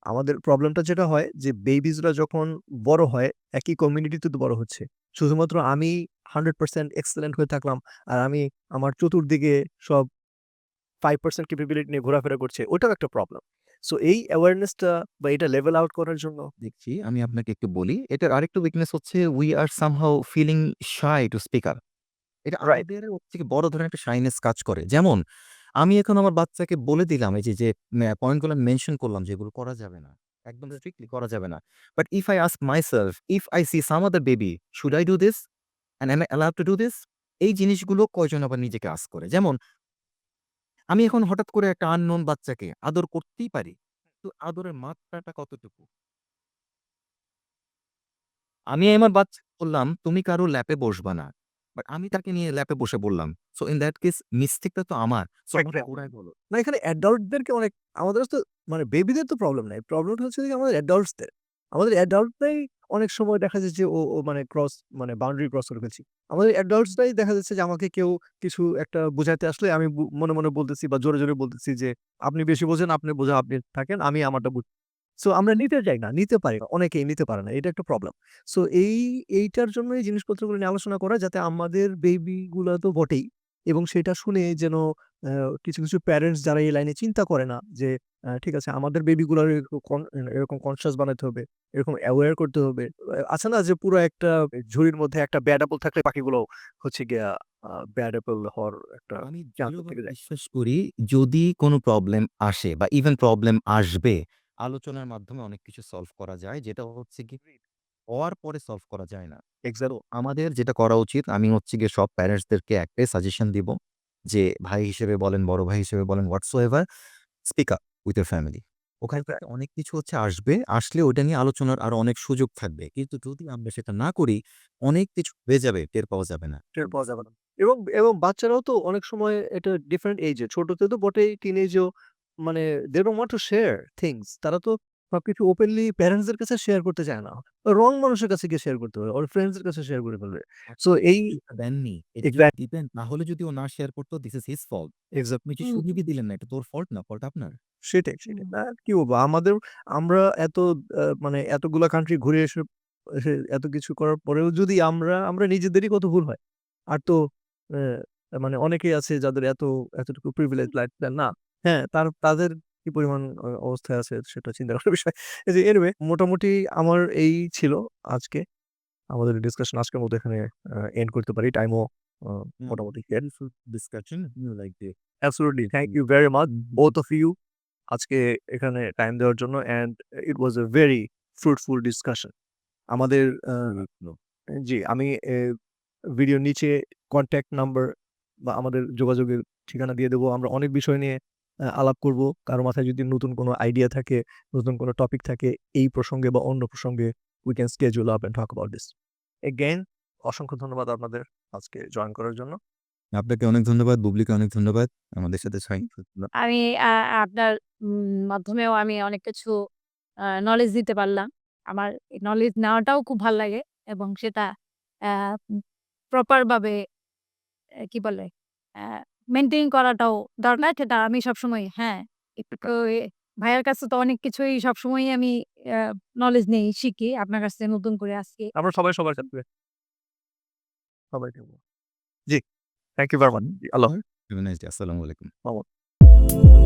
আমাদের প্রবলেমটা যেটা হয় যে বেবিজরা যখন বড় হয় একই কমিউনিটিতে তো বড় হচ্ছে। শুধুমাত্র আমি 100% এক্সেলেন্ট হয়ে থাকলাম। আর আমি আমার চতুর্দিকে সব 5% ক্যাপাবিলিটি নিয়ে ঘোরাফেরা করছে। ওটাও একটা প্রবলেম। সো এই অ্যাওয়ারনেসটা বা এটা লেভেল আউট করার জন্য দেখছি, আমি আপনাকে একটু বলি। এটার আরেকটু উইকনেস হচ্ছে we are somehow feeling shy to speak up. এটা রাইট। আমাদের হচ্ছে কি বড় ধরনের একটা শাইনেস কাজ করে। যেমন আমি এখন আমার বাচ্চাকে বলে দিলাম এই যে পয়েন্টগুলো আমি মেনশন করলাম যে এগুলো করা যাবে না। একদম স্ট্রিক্টলি করা যাবে না। But if I ask myself, if I see some other baby, should I do this? And am I allowed to do this? এই জিনিসগুলো কয়জন আবার নিজেকে আস্ক করে। যেমন আমি এখন হঠাৎ করে একটা আননোন বাচ্চাকে আদর করতেই পারি। তো আদরের মাত্রাটা কতটুকু? আমি আমার বাচ্চাকে বললাম, "তুমি কারো ল্যাপে বসবা না।" বাট আমি তাকে নিয়ে ল্যাপে বসে বললাম। সো ইন দ্যাট কেস মিস্টেকটা তো আমার। সো আমাকে এক্সাক্টলি। ঘুরায় বলো। না এখানে অ্যাডাল্টদেরকে অনেক আমাদের তো মানে বেবিদের তো প্রবলেম নাই। প্রবলেমটা হচ্ছে যে আমাদের অ্যাডাল্টসদের। আমাদের অ্যাডাল্টরাই অনেক সময় দেখা যায় যে ও মানে মানে বাউন্ডারি ক্রস করে ফেলছি। আমাদের অ্যাডাল্টসরাই দেখা যাচ্ছে যে আমাকে কেউ কিছু একটা বুঝাইতে আসলে আমি মনে বলতেছি বা জোরে বলতেছি যে, "আপনি বেশি বোঝেন, আপনি বোঝা আপনি থাকেন, আমি আমারটা বুঝি।" সো আমরা নিতে চাই না, নিতে পারি না। অনেকেই নিতে পারে না। এটা একটা প্রবলেম। সো এইটার জন্য এই জিনিসপত্রগুলো নিয়ে আলোচনা করা যাতে আমাদের বেবি গুলা তো বটেই এবং সেটা শুনে যেন আ কিছু প্যারেন্টস যারা এই লাইনে চিন্তা করে না যে ঠিক আছে আমাদের বেবিগুলার এরকম কনসিয়াস বানাইতে হবে, এরকম অ্যাওয়ার করতে হবে। আছে না যে পুরো একটা ঝুড়ির মধ্যে একটা ব্যাড অ্যাপল থাকলে বাকিগুলো হচ্ছে গিয়া ব্যাড অ্যাপল হওয়ার একটা আমি চান্স থেকে দৃঢ়ভাবে যায়। বিশ্বাস করি, যদি কোনো প্রবলেম আসে বা ইভেন প্রবলেম আসবে, আলোচনার মাধ্যমে অনেক কিছু সলভ করা যায়। যেটা হচ্ছে কি হওয়ার পরে সলভ করা যায় না। তো আমাদের যেটা করা উচিত, আমি হচ্ছে গিয়ে সব প্যারেন্টসদেরকে একটাই সাজেশন দিব যে, ভাই হিসেবে বলেন, বড় ভাই হিসেবে বলেন, whatsoever, speak up with your family. ওখান থেকে অনেক কিছু হচ্ছে আসবে। আসলে ওটা নিয়ে আলোচনার আরো অনেক সুযোগ থাকবে। কিন্তু যদি আমরা সেটা না করি, অনেক কিছু হয়ে যাবে, টের পাওয়া যাবে না। টের পাওয়া যাবে না। এবং বাচ্চারাও তো অনেক সময় এটা ডিফারেন্ট এজে ছোটতে তো বটেই টিনেজেও মানে they don't want to share things তারা তো সবকিছু ওপেনলি প্যারেন্টসদের কাছে শেয়ার করতে চায় না। রং মানুষের কাছে গিয়ে শেয়ার করতে হবে। ওর ফ্রেন্ডসদের কাছে শেয়ার করে ফেলবে। সো এই দেননি। এটা যদি এক্সাক্ট দিতেন তাহলে যদি ও না শেয়ার করতো this is his fault. Exact আপনি যে হুম, সুযোগই দিলেন না, এটা তোর ফল্ট না, ফল্ট আপনার। সেটাই। হুম। আর কি বলবো? আমরা এত মানে এতগুলা কান্ট্রি ঘুরে এসে এত কিছু করার পরেও যদি আমরা নিজেদেরই কত ভুল হয়। আর তো মানে অনেকেই আছে যাদের এতটুকু প্রিভিলেজ লাইফ না। হ্যাঁ, তাদের কি পরিমাণ অবস্থায় আছে সেটা চিন্তা করার বিষয়। এই যে এনিওয়ে মোটামুটি আমার এই ছিল আজকে। আমাদের ডিসকাশন আজকের মতো এখানে এন্ড করতে পারি। টাইমও মোটামুটি শেষ। Beautiful discussion. You like the absolutely. Thank you very much both of you আজকে এখানে টাইম দেওয়ার জন্য and it was a very fruitful discussion. আমাদের জি, আমি ভিডিওর নিচে কনট্যাক্ট নাম্বার বা আমাদের যোগাযোগের ঠিকানা দিয়ে দেবো। আমরা অনেক বিষয় নিয়ে আলাপ করব। কারো মাথায় যদি নতুন কোনো আইডিয়া থাকে, নতুন কোনো টপিক থাকে এই প্রসঙ্গে বা অন্য প্রসঙ্গে we can schedule up and talk about this. Again অসংখ্য ধন্যবাদ আপনাদের আজকে জয়েন করার জন্য। আপনাকে অনেক ধন্যবাদ, বুবলিকে অনেক ধন্যবাদ। আমাদের সাথে আমি আপনার মাধ্যমেও আমি অনেক কিছু নলেজ দিতে পারলাম। আমার নলেজ নেওয়াটাও খুব ভাল লাগে এবং সেটা আ প্রপার ভাবে কি বলে? আ মেইনটেইন করাটাও দরকার। সেটা আমি সবসময় একটু ভাইয়ার কাছে তো অনেক কিছুই সবসময়ই আমি আ নলেজ নেই, শিখি। আপনার কাছ থেকে নতুন করে আজকে আমরা সবাই সবার সাথে সবাই থাকবো। জি, থ্যাংক ইউ ভেরি মাচ। জি, Allah Have a nice day. আসসালামু আলাইকুম। হাফেজ।